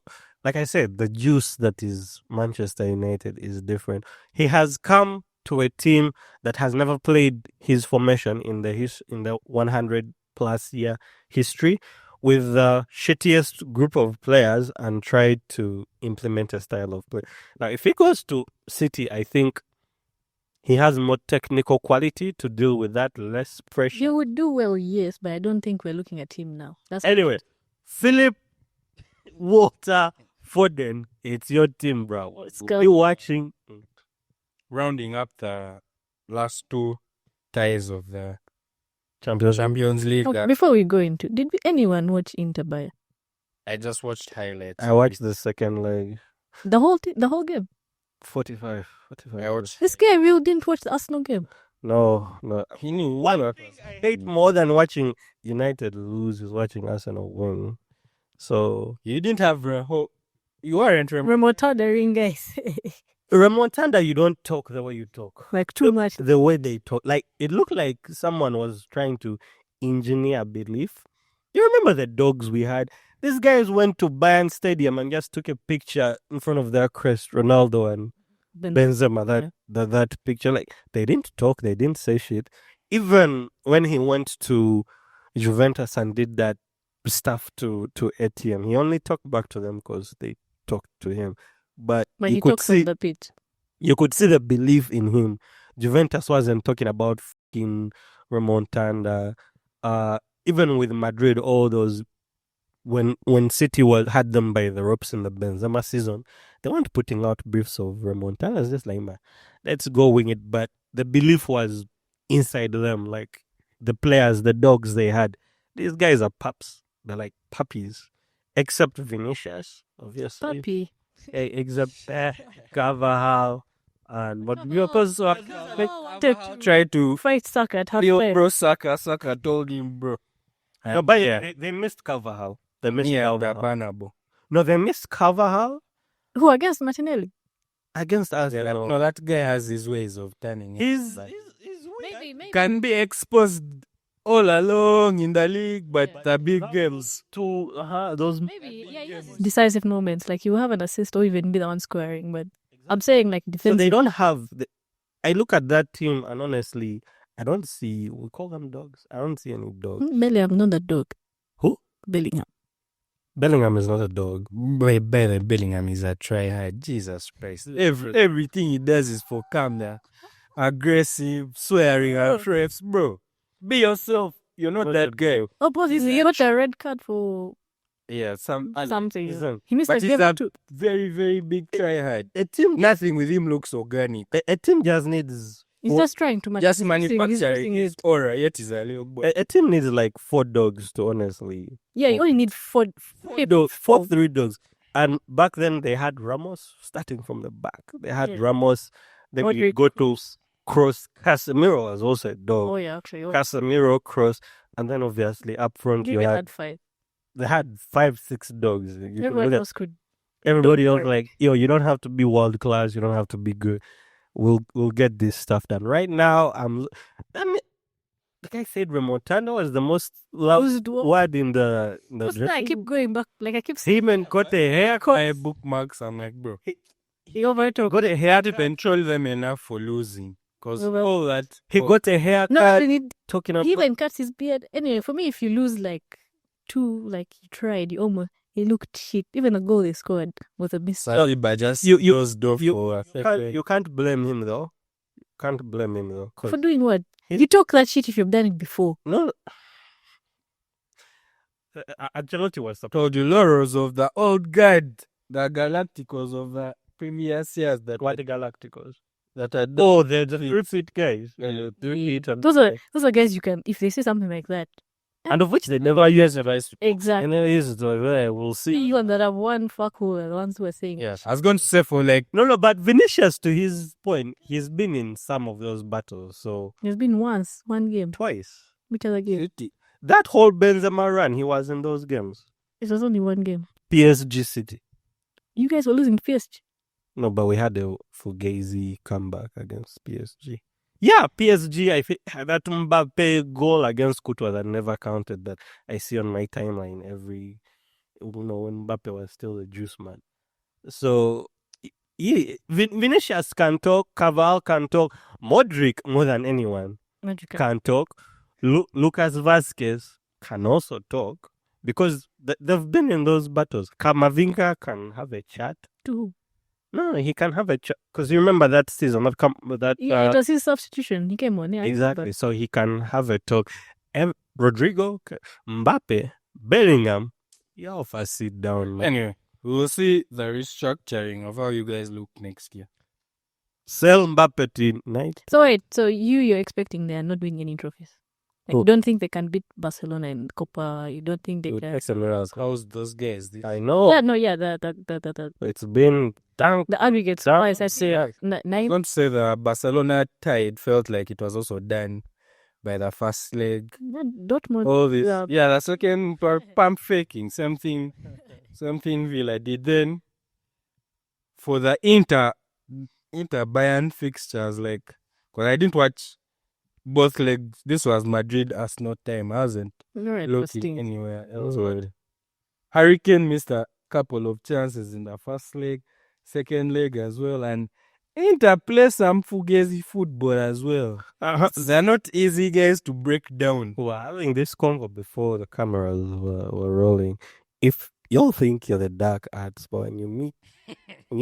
like I said, the juice that is Manchester United is different. He has come to a team that has never played his formation in the 100 plus year history, with the shittiest group of players, and tried to implement a style of play. Now, if he goes to City, I think he has more technical quality to deal with that, less pressure. You would do well, yes, but I don't think we're looking at him now. That's Anyway, Philip Walter Foden, it's your team, bro. Let's We'll go. be watching. Rounding up the last 2 ties of the Champions. Champions League. Okay, before we go into, did anyone watch Inter Bayern? I just watched highlights. I watched the second leg. The whole game. 45. I watched. This game, you didn't watch the Arsenal game. No. He knew One thing I hate more than watching United lose is watching Arsenal win. So You didn't have you weren't Remontadering, guys. remontada, you don't talk the way you talk. Like too much. The way they talk, like it looked like someone was trying to engineer belief. You remember the dogs we had? These guys went to Bayern Stadium and just took a picture in front of their crest, Ronaldo and Benzema. That picture, like they didn't talk, they didn't say shit. Even when he went to Juventus and did that stuff to Etienne, he only talked back to them because they talked to him. But he you could talks on see the pitch. you could see the belief in him. Juventus wasn't talking about fucking remontada. Even with Madrid, all those when City had them by the ropes in the Benzema season, they weren't putting out briefs of remontada. It's just like, man, let's go wing it. But the belief was inside them, like the players, the dogs they had. These guys are pups. They're like puppies, except Vinicius, obviously. Puppy. Except Carvajal and what we also try to Fight Saka at half Leo, time. bro. Saka told him, bro. No, but they missed Carvajal. They missed Carvajal. Banabo. No, they missed Carvajal Who against Martinelli? against us. No, that guy has his ways of turning. He's Maybe. Can be exposed all along in the league, but the big games. to those. Maybe, decisive moments. Like you have an assist or even be the one scoring. But I'm saying like So defense. they don't have. I look at that team and honestly, I don't see. We call them dogs. I don't see any dogs. Bellingham, not a dog. Who? Bellingham. Bellingham is not a dog. Bellingham is a try-hard. Jesus Christ. Everything he does is for calm there. Aggressive, swearing at refs, bro. Be yourself. You're not that guy. Oh, boss, he got a red card for Yeah, something. Listen, He missed but a he's game a too. very, very big try-hard. A team, Nothing with him looks organic. a team just needs. He's just trying to Just he's manufacturing using his aura, yet he's a little boy. A team needs like 4 dogs to honestly. Yeah, you only need four Dogs, 3 dogs. And back then they had Ramos starting from the back. They had Ramos. Then we Modric. go to Cross. Casemiro was also a dog. Oh yeah, actually. Casemiro, Cross, and then obviously up front you had. They had 5-6 dogs. You could Everyone look at else could. everybody else Right. like, yo, you don't have to be world class. You don't have to be good. We'll get this stuff done. Right now, the guy said remontada was the most loved word in the I keep going back. Like I keep saying. him and got a haircut. I bookmarks, I'm like, bro. He overtook. Got a To haircut. control them enough for losing. Because Well, all that. He got a haircut. No, they need. Talking about He even cuts his beard. Anyway, for me, if you lose like 2, like you tried, he looked shit. Even the goal they scored was a miss. Sorry, but just You- closed off for you can't blame him though. Can't blame him though. 'Cause For doing what? He- You talk that shit if you've done it before. no. Ancelotti was supposed. told you laurels of the old guard, the Galacticos of the previous years that What the Galacticos? that are Oh, they're the 3-feet guys. 3-feet and Those are guys you can, if they say something like that. and of which they never use advice. Exactly. And they use it. We'll see. You and that have one fuckhole and the ones who are saying. Yes, I was going to say for like No, but Vinicius, to his point, he's been in some of those battles. So There's been one game. twice. Which other game? That whole Benzema run, he was in those games. It was only one game. PSG City. You guys were losing PSG. No, but we had a Fugazi comeback against PSG. Yeah, PSG, I think that Mbappe goal against Courtois that never counted that I see on my timeline when Mbappe was still a juice man. So, Vinicius can talk, Carvalho can talk, Modric more than anyone can talk. Lucas Vazquez can also talk because they've been in those battles. Kamavinga can have a chat. Two. No, he can have a chat because you remember that season. Yeah, it was his substitution. He came on. Yeah, Exactly. So he can have a talk. Rodrigo, Mbappe, Bellingham, y'all first sit down. Man. anyway, we'll see the restructuring of how you guys look next year. Sell Mbappe to United. So wait, so you're expecting they are not winning any trophies? Like, Who? you don't think they can beat Barcelona in Copa? You don't think they Dude, can? XML. How's those guys? I know. Yeah, no, yeah, the It's been down. aggregate Down. score is at Yeah. nine. Don't say the Barcelona tie. It felt like it was also done by the first leg. Dortmund. All this, Yeah. yeah, the second pump faking something Villa did. Then for the Inter Bayern fixtures, like, because I didn't watch both legs. This was Madrid Arsenal time. I wasn't Very looking interesting. anywhere else. Hurricane missed a couple of chances in the first leg, second leg as well, and Inter play some fugazi football as well. They're not easy guys to break down. We're having this convo before the cameras were rolling. If y'all think you're the dark arts, but when you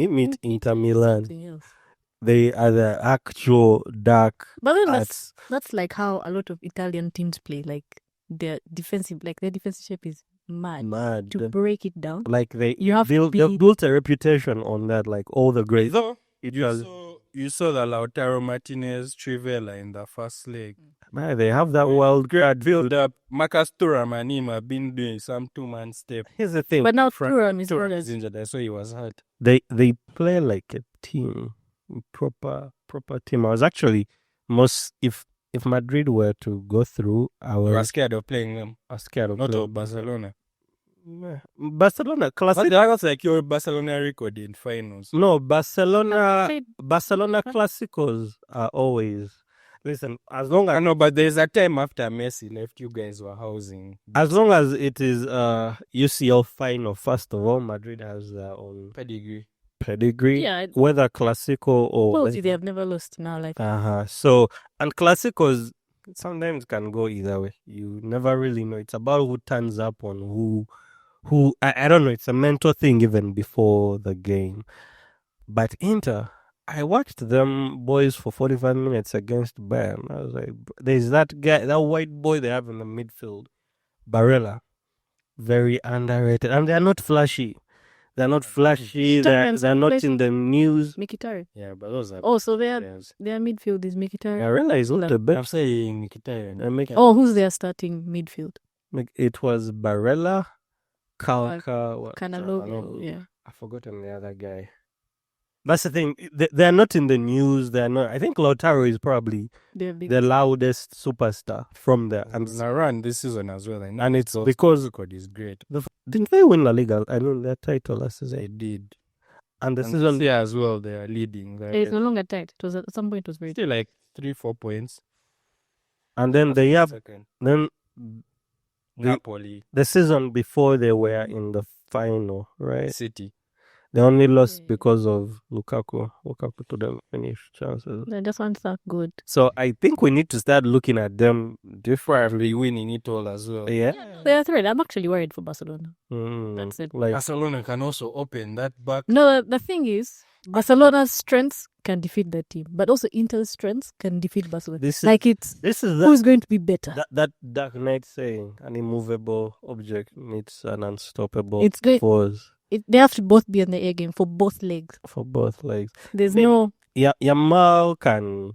meet Inter Milan, Something else. they are the actual dark But then arts. that's like how a lot of Italian teams play. Like their defensive shape is mad. Mad. To break it down, Like you have to be- they've built a reputation on that, like all the great. Though It was, you saw the Lautaro Martinez Trivela in the first leg. man, they have that wild grad build. The Marcus Thuram and him have been doing some 2-man step. Here's the thing. but now Frank- Thuram is Thuram not is as injured. I saw he was hurt. They play like a team, proper team. I was actually if Madrid were to go through, I We were was scared of playing them. scared of Not playing. of Barcelona. Barcelona But classic. that was like your Barcelona record in finals. No, Barcelona played- classicals are always. Listen, as long I as know, but there's a time after Messi left, you guys were housing. it is UCL final, first of all, Madrid has their own pedigree. Yeah. Whether classical or Well, they have never lost in our life. So, and classicals sometimes can go either way. You never really know. It's about who turns up on who. I don't know. It's a mental thing even before the game. But Inter, I watched them boys for 45 minutes against Bayern. I was like, there's that guy, that white boy they have in the midfield, Barella, very underrated, and they're not flashy. They're not flashy. They're not in the news. Mkhitaryan. Yeah, but those are. Oh, so their players. midfield is Mkhitaryan. Barella is not the I'm best. saying Mkhitaryan. Oh, who's their starting midfield? It was Barella, Kalka, Canalo. Yeah. I've forgotten the other guy. That's the thing. They're not in the news. They're not. I think Lautaro is probably They're big. the loudest superstar from there. And And run this season as well. And it's Those because- record is great. didn't they win La Liga? I know their title last They season. did. And the And season, this year as well, they are leading. They're It's no longer tight. It was at some point. It was very. still like 3-4 points. and then they have Second. then Napoli, the season before they were in the final, right? City. They only lost Yeah. because of Lukaku. Lukaku to them finish chances. They just aren't that good. So I think we need to start looking at them different. Probably winning it all as well. Yeah. They are threat. I'm actually worried for Barcelona. Mm, That's it. Like Barcelona can also open that back. No, the thing is, Barcelona's strengths can defeat their team, but also Inter's strengths can defeat Barcelona. this is Like it's this is who's going to be better. that Dark Knight saying, an immovable object needs an unstoppable It's great. force They have to both be on the air game for both legs. for both legs. There's Maybe- no. Yamal can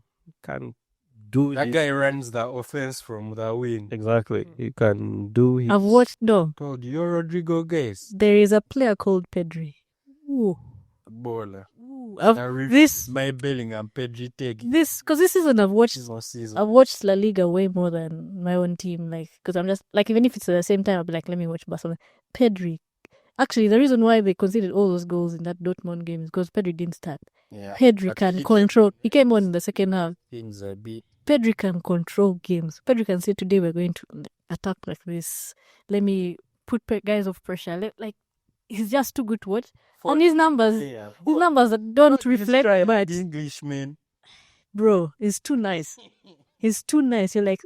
do That his- guy runs the offense from the wing. exactly. He can do his I've watched. No, Told you, Rodrigo guys. there is a player called Pedri. Ooh. Baller. This My Bellingham, Pedri Tegi. because this season I've watched Season. I've watched La Liga way more than my own team. Like, because I'm just like, even if it's at the same time, I'll be like, let me watch Barcelona. Pedri. Actually, the reason why they conceded all those goals in that Dortmund game is because Pedri didn't start. Yeah. Pedri But can he- control. He came on in the second half. Things a bit. Pedri can control games. Pedri can say, today we're going to attack like this. Let me put guys off pressure. Like, he's just too good to watch. And his numbers that don't reflect much. Englishman. Bro, he's too nice. He's too nice. You're like,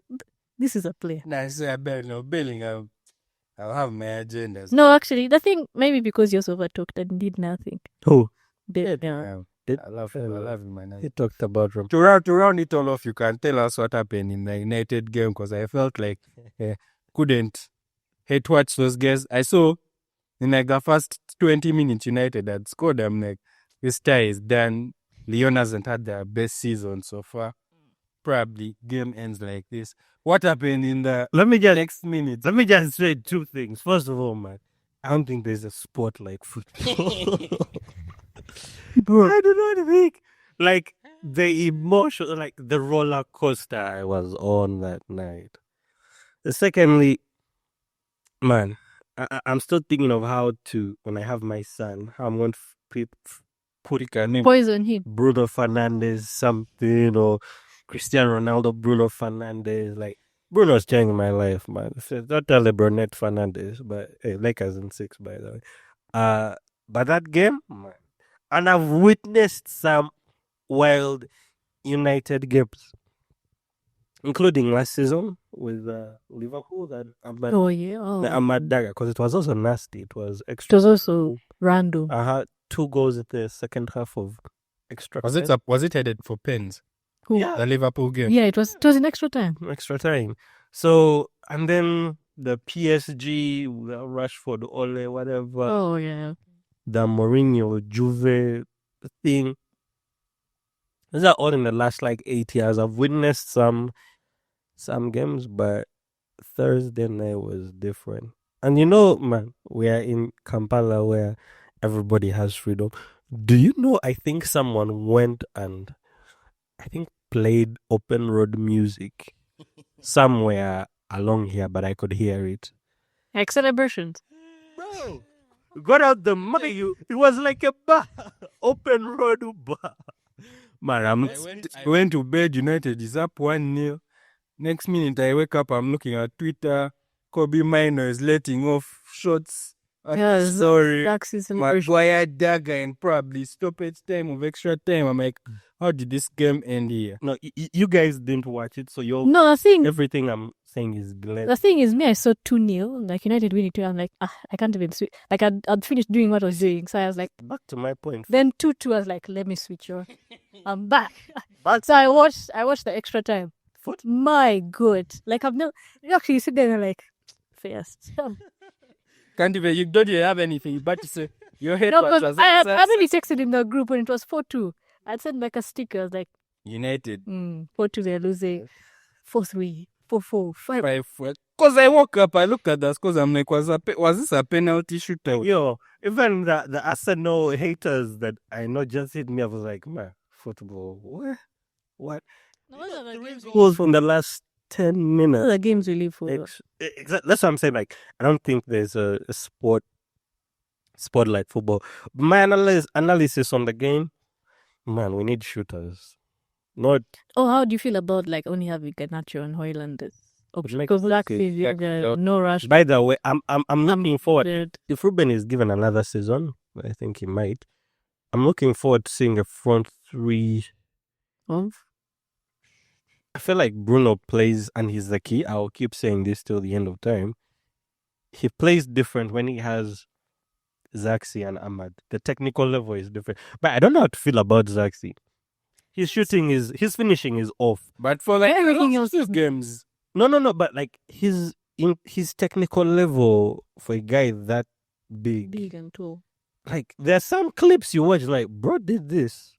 this is a player. Nah, so I better know Bellingham. I'll have my agendas. No, actually, the thing, maybe because you're overtalked and did nothing. Who? Yeah. I love him, man. He talked about him. To round it all off, you can tell us what happened in the United game, because I felt like couldn't hate watch those guys. I saw in like the first 20 minutes United had scored. I'm like, this tie is done. Lyon hasn't had their best season so far. Probably game ends like this. What happened in the next minute? Let me just say two things. First of all, man, I don't think there's a sport like football. Bro. I do not think like the emotion, like the roller coaster I was on that night. Secondly, man, I'm still thinking of how to, when I have my son, how I'm going to put Poison him. Bruno Fernandes something, or Cristiano Ronaldo, Bruno Fernandes. Like, Bruno's changing my life, man. Don't tell LeBron Fernandes, but hey, Lakers in 6, by the way. But that game, man, and I've witnessed some wild United games, including last season with Liverpool, that Ahmad, Oh yeah. the Ahmad Dagger, because it was also nasty. It was It extra. was also random. I had 2 goals at the second half of extra. Was it headed for pens? Who? Yeah. The Liverpool game. Yeah, it was in extra time. Extra time. So, and then the PSG, the Rashford, Ole, whatever, Oh yeah. the Mourinho, Juve thing. These are all in the last like 8 years. I've witnessed some games, but Thursday night was different. And you know, man, we are in Kampala where everybody has freedom. Do you know, I think someone went and played open road music somewhere along here, but I could hear it. Like celebrations. Bro, got out the money. It was like a bar, open road bar. Man, I went to bed. United is up 1-0. Next minute, I wake up. I'm looking at Twitter. Kobe Minor is letting off shots. Yes, Sorry, Daxi celebration. Maguire dagger and probably stoppage time of extra time. I'm like, how did this game end here? No, you guys didn't watch it, so No, the thing everything I'm saying is glad. The thing is, me, I saw 2-0, like United winning 2. I'm like, I can't even switch. Like, I'd finished doing what I was doing. So I was like, Back to my point. then 2-2, I was like, let me switch on. I'm back. Back So I watched the extra time. My God. Like, I've never, you actually sit there and like, fast. Can't even, you don't even have anything, but to say, your head No, was because I already texted in the group when it was 4-2. I'd sent like a sticker. I was like, United. 4-2, they're losing. 4-3, 4-4, 5. Because I woke up, I looked at the scores, I'm like, was this a penalty shootout? Yo, even the Arsenal haters that I know just hit me, I was like, man, football, what? Goals from the last 10 minutes. The game's really full. Exactly. That's what I'm saying. Like, I don't think there's a sport like football. My analysis on the game, man, we need shooters. Not. Oh, how do you feel about like only having Garnacho and Hoyland? Which makes Because Black sense. no rush. By the way, I'm looking forward. Weird. If Ruben is given another season, I think he might. I'm looking forward to seeing a front three. I feel like Bruno plays, and he's the key. I'll keep saying this till the end of time. He plays different when he has Zaxi and Ahmad. The technical level is different. But I don't know how to feel about Zaxi. His finishing is off. But for like everything else games. No, but like his technical level for a guy that Big and tall. like there are some clips you watch like, bro did this,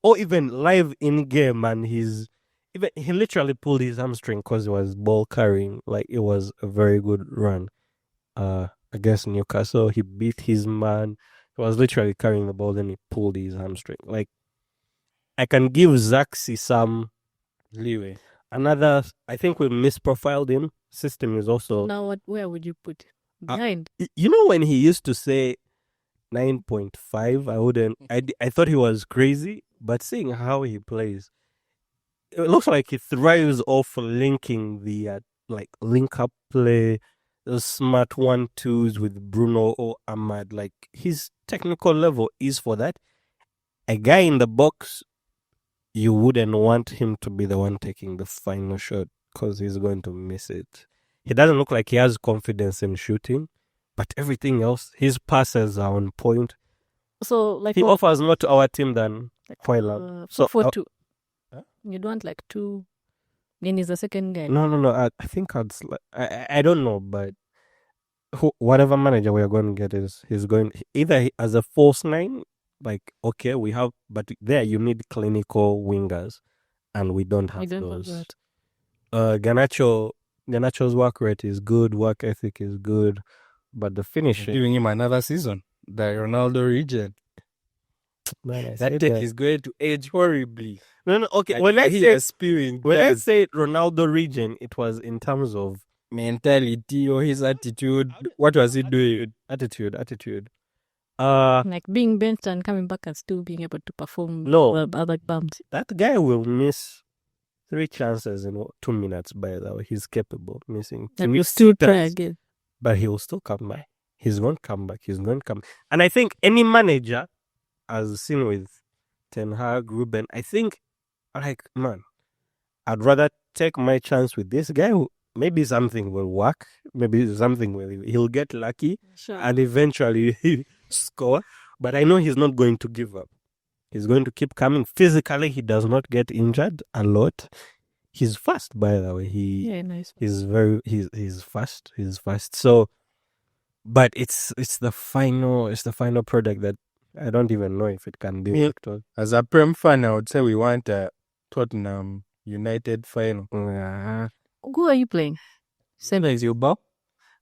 or even live in game, and he literally pulled his hamstring because he was ball carrying. Like, it was a very good run. Against Newcastle, he beat his man. He was literally carrying the ball, then he pulled his hamstring. Like, I can give Zaxi some leeway. Another, I think we misprofiled him. System is also. Now, where would you put behind? You know when he used to say 9.5, I wouldn't. I thought he was crazy, but seeing how he plays, it looks like he thrives off linking the link up play, the smart 1-2s with Bruno or Ahmad. Like, his technical level is for that. A guy in the box, you wouldn't want him to be the one taking the final shot because he's going to miss it. He doesn't look like he has confidence in shooting, but everything else, his passes are on point. So, like, he offers more to our team than Hoyland. So 4-2. You'd want like 2. Then he's the second guy. No. I think I don't know, but whatever manager we are going to get he's going either as a false 9 like, okay, we have, but there you need clinical wingers, and we don't have We don't have those. that. Garnacho's work rate is good, work ethic is good, but the finishing, Giving him another season. The Ronaldo region. man, I That said take that. is going to age horribly. No, okay. Like, When I he say is spewing when I that say Ronaldo region, it was in terms of mentality or his attitude. What was he doing? attitude. Like being benched and coming back and still being able to perform No. well other bumps. That guy will miss 3 chances in 2 minutes. By the way, he's capable of missing. And 3 you still try chances, again. but he will still come back. He's going to come back. And I think any manager, as seen with Ten Hag, Ruben, I think, like, man, I'd rather take my chance with this guy. Maybe something will work. Maybe something he'll get lucky Sure. and eventually he'll score. But I know he's not going to give up. He's going to keep coming. Physically, he does not get injured a lot. He's fast, by the way. Yeah, nice. He's fast. He's fast. So, but it's the final product that I don't even know if it can be Yeah. worked on. As a Prem fan, I would say we want a Tottenham United final. Who are you playing? Same as Bilbao.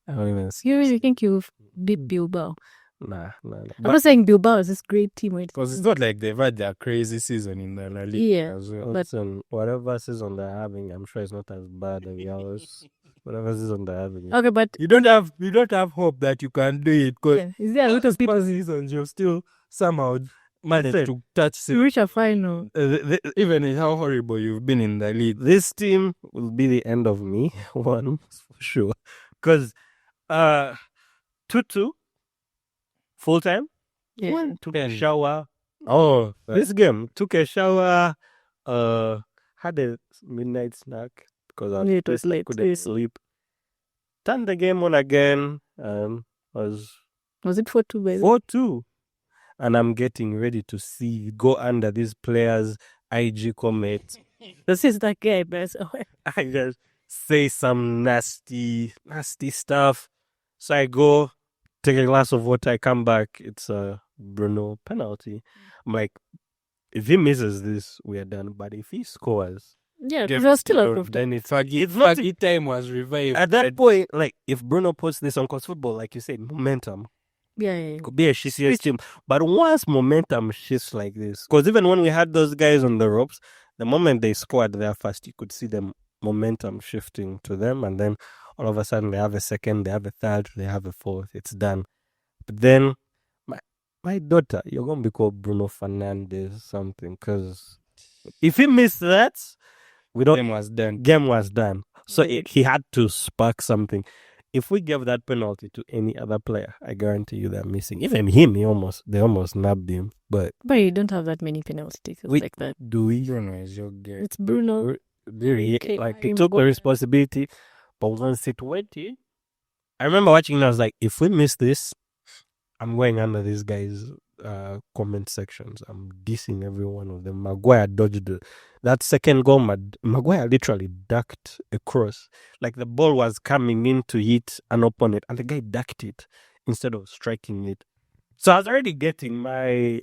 I don't even see. You really think you've beat Bilbao? Nah. I'm not saying Bilbao is this great team. Because it's not like they've had their crazy season in the La Liga Yeah, as well. but- Listen, whatever season they're having, I'm sure it's not as bad as ours. Whatever season they're having. Okay, but You don't have hope that you can do it because yeah, is there a lot of people seasons you'll still somehow manage Listen, to touch to reach a final? even in how horrible you've been in the league. This team will be the end of me, one for sure. Because 2-2, full time, Yeah. took a shower. Oh, This game, took a shower, had a midnight snack because I Yeah, it was late. couldn't Yeah. sleep. Turned the game on again, was Was it 4-2 by the 4-2. And I'm getting ready to go under these players' IG comments. This is that guy, but I just say some nasty stuff. So I go take a glass of water. I come back. It's a Bruno penalty. I'm like, if he misses this, we are done. But if he scores, yeah, it was still a proof. then it's Faggy not time was revived. at that point. Like if Bruno puts this on Cause Football, like you said, momentum Yeah. could be a shittiest team. But once momentum shifts like this, because even when we had those guys on the ropes, the moment they scored there first, you could see them momentum shifting to them, and then all of a sudden they have a second, they have a third, they have a fourth. It's done. But then my daughter, you're gonna be called Bruno Fernandes something, because if he missed that, Game was done. game was done. So he had to spark something. If we give that penalty to any other player, I guarantee you they're missing. Even him, they almost nabbed him. But you don't have that many penalty takers We- like that. do we? Bruno is your guy. It's Bruno. Yeah, like he I'm took the going- responsibility, but once it went in, I remember watching and I was like, if we miss this, I'm going under these guys' comment sections. I'm dissing every one of them. Maguire dodged that second goal. Maguire literally ducked a cross. Like the ball was coming in to hit an opponent, and the guy ducked it instead of striking it. So I was already getting my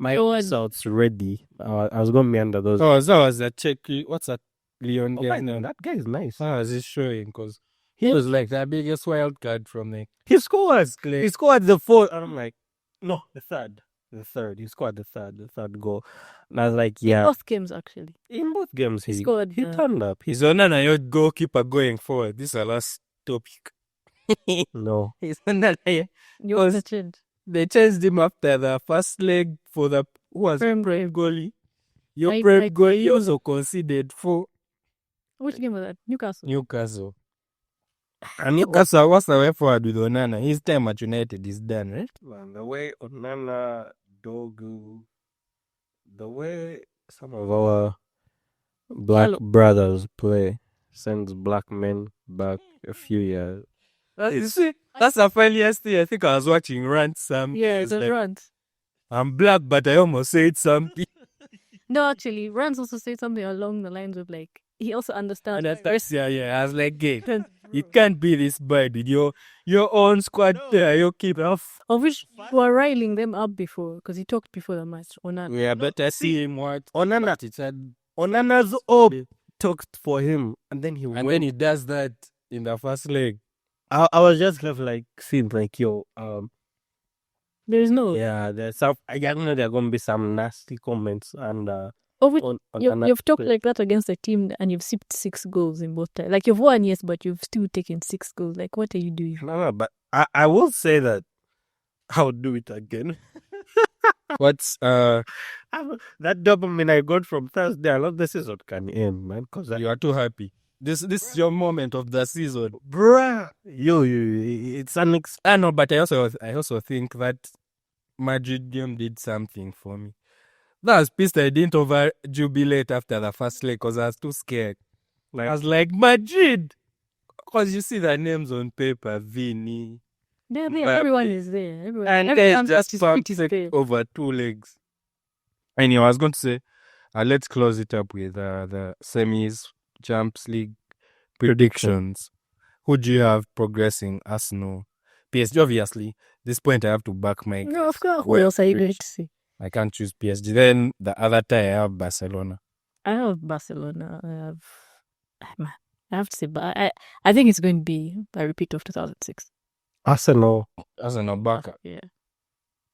Go on. insults ready. I was going to be under those. Oh, that was a check. What's that? Leon Oh, guy? fine, No. that guy is nice. How is he showing? Because he was like the biggest wild card from the He scores. He scored the fourth. And I'm like, no, the third. He scored the third goal. And I was like, yeah. Both games, actually. In both games, he scored He the- turned up. He's on your goalkeeper going forward. This is our last topic. No. He's on You Was- want to change. They changed him after the first leg for the who was Prem Brave. goalie. Your I- Prem I- goalie he also conceded for Which game was that? Newcastle. Newcastle. And Newcastle was the way forward with Onana. His time at United is done, right? Man, the way Onana, Dogu, the way some of our black Hello. brothers play sends black men back a few years. You see, that's the funniest thing. I think I was watching Rant Sam. Yeah, It's the like, runs. I'm black, but I almost said something. No, actually, Rans also said something along the lines of like he also understands. Yeah. I was like, gay. It can't be this bad with your own squad player, your keeper. Of which we were riling them up before because he talked before the match. We are better see him what Onana, it said. Onana's up talked for him, and then he And went. when he does that in the first leg, I was just left like seeing like There is no. yeah, there's some. I don't know there are gonna be some nasty comments and Of which on you've talked like that against a team and you've sipped 6 goals in both times. Like you've won, yes, but you've still taken 6 goals. Like what are you doing? No, but I will say that I'll do it again. what's That dopamine I got from Thursday, I love the season can end, man. Cause you are too happy. This is your moment of the season. bruh, it's I know, but I also think that Madrid game did something for me. That was pissed I didn't over jubilate after the first leg because I was too scared. I was like, Madrid! Because you see the names on paper, Vini. They're there. But- Everyone is there. Everyone. And everyone they just is pumped fit is there. over 2 legs. Anyway, I was going to say, let's close it up with the semis, Champions League predictions. Who do you have progressing? Arsenal, PSG. Obviously, this point I have to back my. No, of course. Who Well, else are you going to see? I can't choose PSG. Then the other tie I have Barcelona. I have Barcelona. I have to say, but I think it's going to be a repeat of 2006. Arsenal. Arsenal back. Yeah,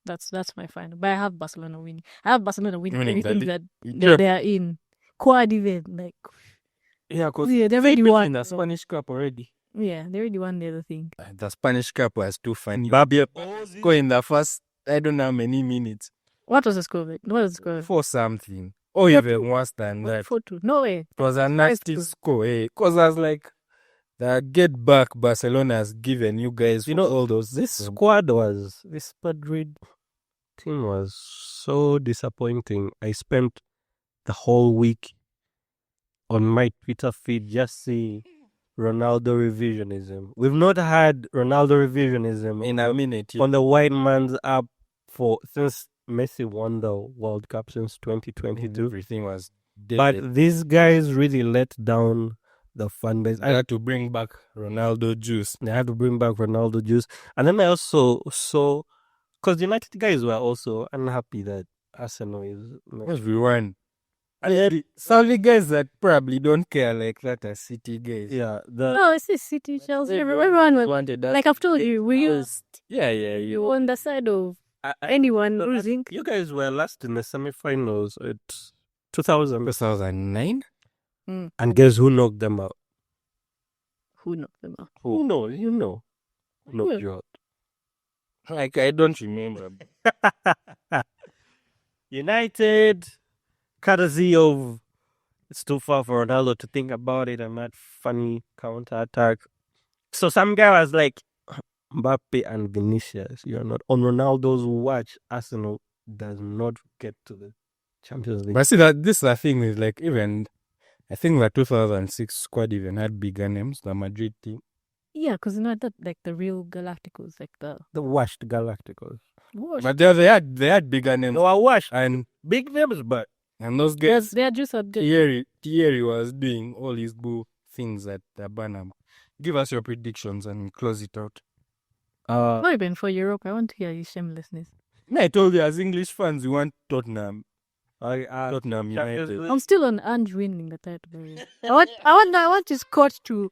that's my final. But I have Barcelona winning. I have Barcelona winning Winning everything that that they are in. Quad even like Yeah, because yeah, they already won. in the Spanish Cup already. Yeah, they already won the other thing. The Spanish Cup was too funny. Babia go in the first, I don't know how many minutes. What was the score? What was the score? 4 something. Or even worse than that. 4-2. No way. It was a nasty score, eh? Because I was like, the get back Barcelona has given you guys, all those. This Madrid team was so disappointing. I spent the whole week on my Twitter feed just seeing Ronaldo revisionism. We've not had Ronaldo revisionism in a minute. on the white man's app since Messi won the World Cup since 2022. Everything was dead. But these guys really let down the fan base. I had to bring back Ronaldo juice. They had to bring back Ronaldo juice. And then I also saw, because United guys were also unhappy that Arsenal is... Everyone. And some guys that probably don't care like that are City guys. Yeah. No, it's City, Chelsea. Everyone was, wanted that. like I've told you, we used Yeah. you on the side of anyone losing. You guys were last in the semi-finals at 2000. 2009? And guess who knocked them out? Who knocked them out? Who knows? You know. Who knocked you out? Like, I don't remember. United, courtesy of, it's too far for Ronaldo to think about it, and that funny counter-attack. So some guy was like, Mbappe and Vinicius, you're not on Ronaldo's watch. Arsenal does not get to the Champions League. But see, that this is the thing is like, even I think the 2006 squad even had bigger names, the Madrid team. Yeah, because that like the real Galacticos, like the washed Galacticos. washed. But they had bigger names. They were washed. And Big names, but those guys, They are just a good. Thierry was doing all his boo things at the Burnham. Give us your predictions and close it out. Not even for Europa. I want to hear your shamelessness. I told you, as English fans, we want Tottenham. Tottenham United. I'm still on Ange winning the title. By the way. I want his coach to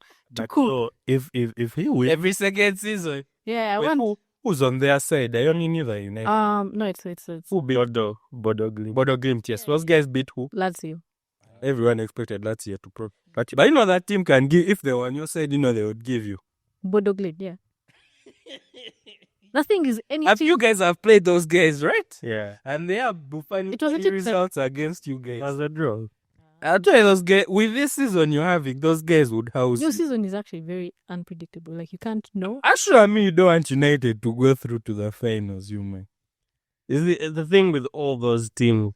cook. So if he wins, Every second season. Yeah, I Wait, want. who's on their side? I only knew the United. No, it's who beat Bodo Glimt? Bodo Glimt, yes. Those guys beat who? Lazio. Everyone expected Lazio to pro. But you know that team can give, if they were on your side, they would give you. Bodo Glimt, yeah. Nothing is any Have team. you guys have played those guys, right? Yeah, And they have funny It was a team that- results against you it guys. was a draw. I'll tell you, those guys, with this season you're having, those guys would house Your you. season is actually very unpredictable. Like you can't know. Actually, you don't want United to go through to the finals, you man. Is the thing with all those teams,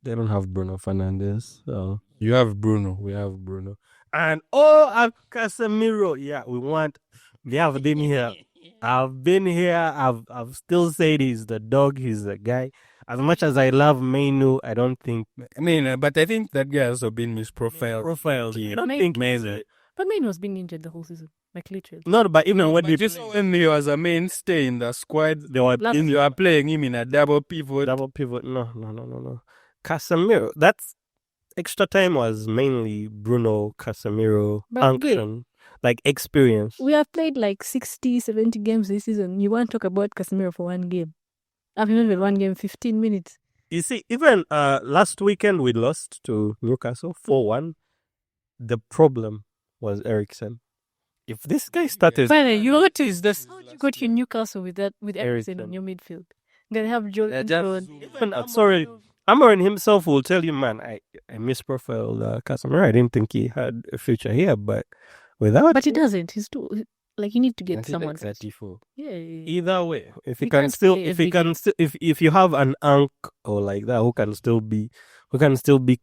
they don't have Bruno Fernandes. So You have Bruno, we have Bruno. and Casemiro. Yeah, we have been here. I've been here. I've still said he's the dog. He's the guy. As much as I love Mainu, I don't think But I think that guy has also been misprofiled. profiled. I don't May- think Meza. But Maine was being injured the whole season. Like literally. Not, but even when But we just when he was a mainstay in the squad, they were you are playing him in a double pivot. double pivot. No. Casemiro. That's extra time was mainly Bruno Casemiro But wait. action, like experience. We have played like 60, 70 games this season. You want to talk about Casemiro for one game? I've been with one game, 15 minutes. You see, even last weekend we lost to Newcastle 4-1. The problem was Eriksen. If this guy started, By the way, you go to Is this how did you go to Newcastle with Eriksen on your midfield? Then have Joel even sorry, Amorim himself will tell you, man, I misprofiled Casemiro. I didn't think he had a future here, but without. But he doesn't. He's too like you need to get someone. 34. Yeah. Either way, if He he can can't still, play if he every can still, if you have an Ank or like that who can still be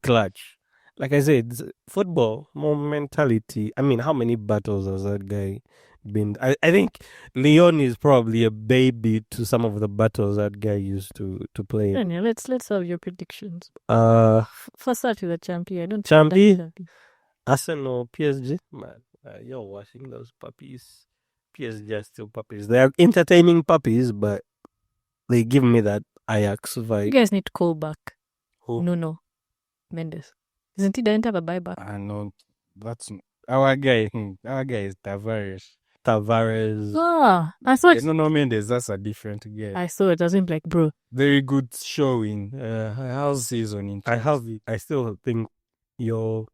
clutch. Like I said, it's football, more mentality. I mean, how many battles has that guy been? I think Leon is probably a baby to some of the battles that guy used to play. Yeah, let's have your predictions. Uh, First start with the champion. I don't Champi? think that- Arsenal, PSG, man, you're watching those puppies. PSG are still puppies. They are entertaining puppies, but they give me that Ajax You vibe. guys need to call back. Who? No. Mendes. Isn't he didn't have a buyback? I know that's our guy. Our guy is Tavares. Tavares. I thought No, Mendes, that's a different guy. I saw it. I was like, bro. Very good showing. How's season in I still think your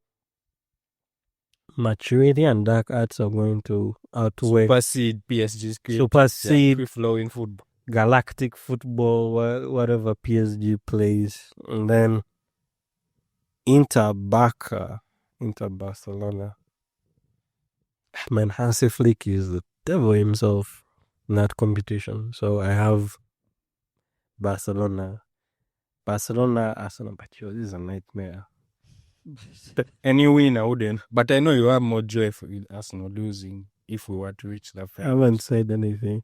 maturity and dark arts are going to outweigh supersede PSG's supersede free-flowing football. galactic football, whatever PSG plays, and then Inter Barcelona. Man, Hansi Flick is the devil himself in that competition. So I have Barcelona, Arsenal, but yo, this is a nightmare. Any winner wouldn't. But I know you have more joy for Arsenal losing if we were to reach that I final. haven't said anything.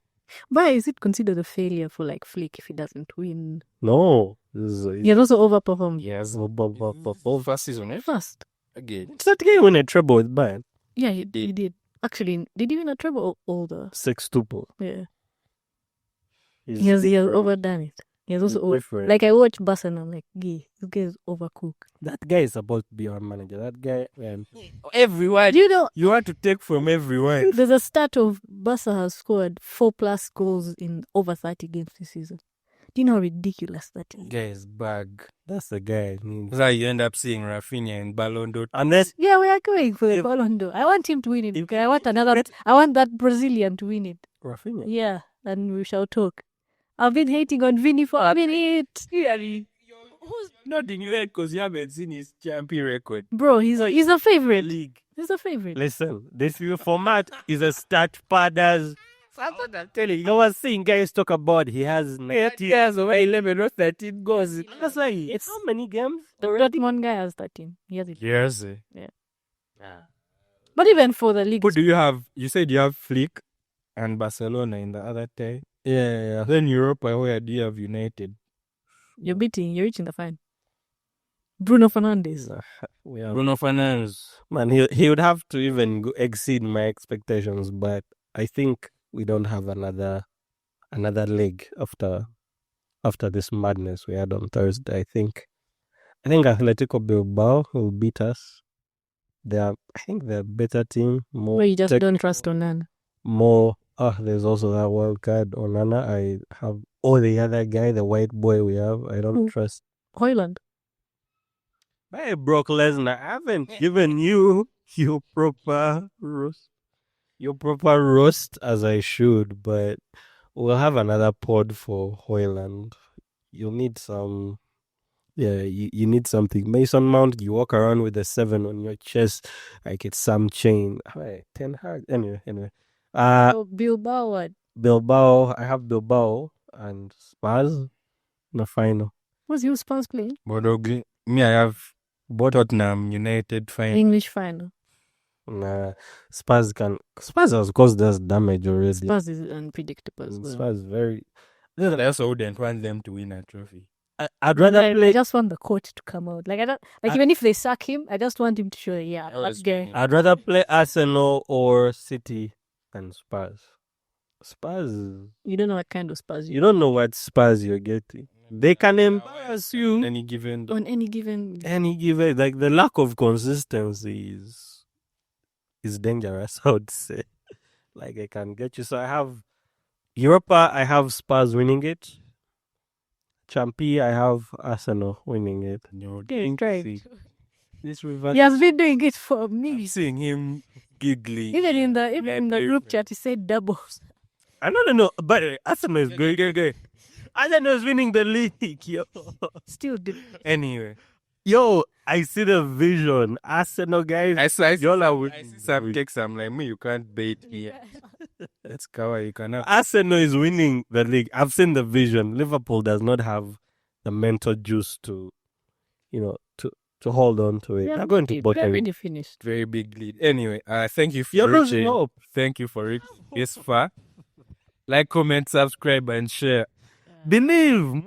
Why is it considered a failure for like Flick if he doesn't win? No, He has also overperformed. Yes. it's First season, eh? First. Again. that guy win a treble with Bayern. Yeah, he did. Actually, did he win a treble or the 6-2. yeah. He's He has different. overdone it. He has also Different. like I watch Bus and I'm like, gee, this guy is overcooked. That guy is supposed to be our manager. That guy, man. Everyone. Do you know You want to take from everyone. there's a stat of Barca has scored 4+ goals in over 30 games this season. Do you know how ridiculous that is? Guys, bag. That's the guy. I mean, That's how you end up seeing Rafinha in Ballon d'Or. unless Yeah, we are going for the If- Ballon d'Or. I want him to win it. if- Okay, I want that Brazilian to win it. Rafinha. Yeah, and we shall talk. I've been hating on Vinny for a minute. Who's nodding your head because you haven't seen his champion record? Bro, he's a favorite. League. He's a favorite. Listen, this new format is a stat padders. That's what I'm telling you. I was seeing guys talk about he has 90. Years over 11 or 13 goals. That's why it's how many games? The Dortmund guy has 13. He has it. Years. But even for the league, Who do you have? You said you have Flick and Barcelona in the other tie. Yeah. Then Europa, where do you have United? you're reaching the final. Bruno Fernandes. We have, Bruno Fernandes. man, he would have to even exceed my expectations, but I think we don't have another leg after this madness we had on Thursday. I think Atletico Bilbao will beat us. I think they're a better team. More Where you just tech- don't trust Onana. more. There's also that wild card Onana. I have the other guy, the white boy we have. I don't Who? trust. Hoyland. Hey, Brock Lesnar, I haven't given you your proper roast as I should, but we'll have another pod for Hoyland. You'll need some. Yeah, you need something. Mason Mount, you walk around with a 7 on your chest like it's some chain. Hey, 10 hard. Anyway. So Bilbao, what? Bilbao, I have Bilbao and Spurs in the final. What's your Spurs playing? Bodogi. Me, I have Tottenham United final. English final. Nah, Spurs has caused us damage already. Spurs is unpredictable as well. Spurs very. I also wouldn't want them to win a trophy. I'd rather I play. just want the coach to come out. Like I don't even if they sack him, I just want him to show. Yeah, That was that guy. me. I'd rather play Arsenal or City and Spurs. Spurs, You don't know what kind of Spurs you don't know what Spurs you're getting. They can embarrass you Any given. on any given. like the lack of consistency is dangerous, I would say. Like I can get you. So I have Europa, I have Spurs winning it. Champi, I have Arsenal winning it. No, Getting tried. this river. He has been doing it for me. Seeing him giggling. Even in the group chat, he said doubles. I don't know, but Arsenal is great. Arsenal is winning the league, yo. Still did. Anyway, Yo, I see the vision. Arsenal guys. y'all are with some takes. I'm like, me, you can't bait here. That's kawaii. You cannot. Arsenal is winning the league. I've seen the vision. Liverpool does not have the mental juice to hold on to it. They're going to They're bottom already it. finished. Very big lead. Anyway, thank you for You're losing reaching. hope. Thank you for reaching this far. Like, comment, subscribe, and share. Believe.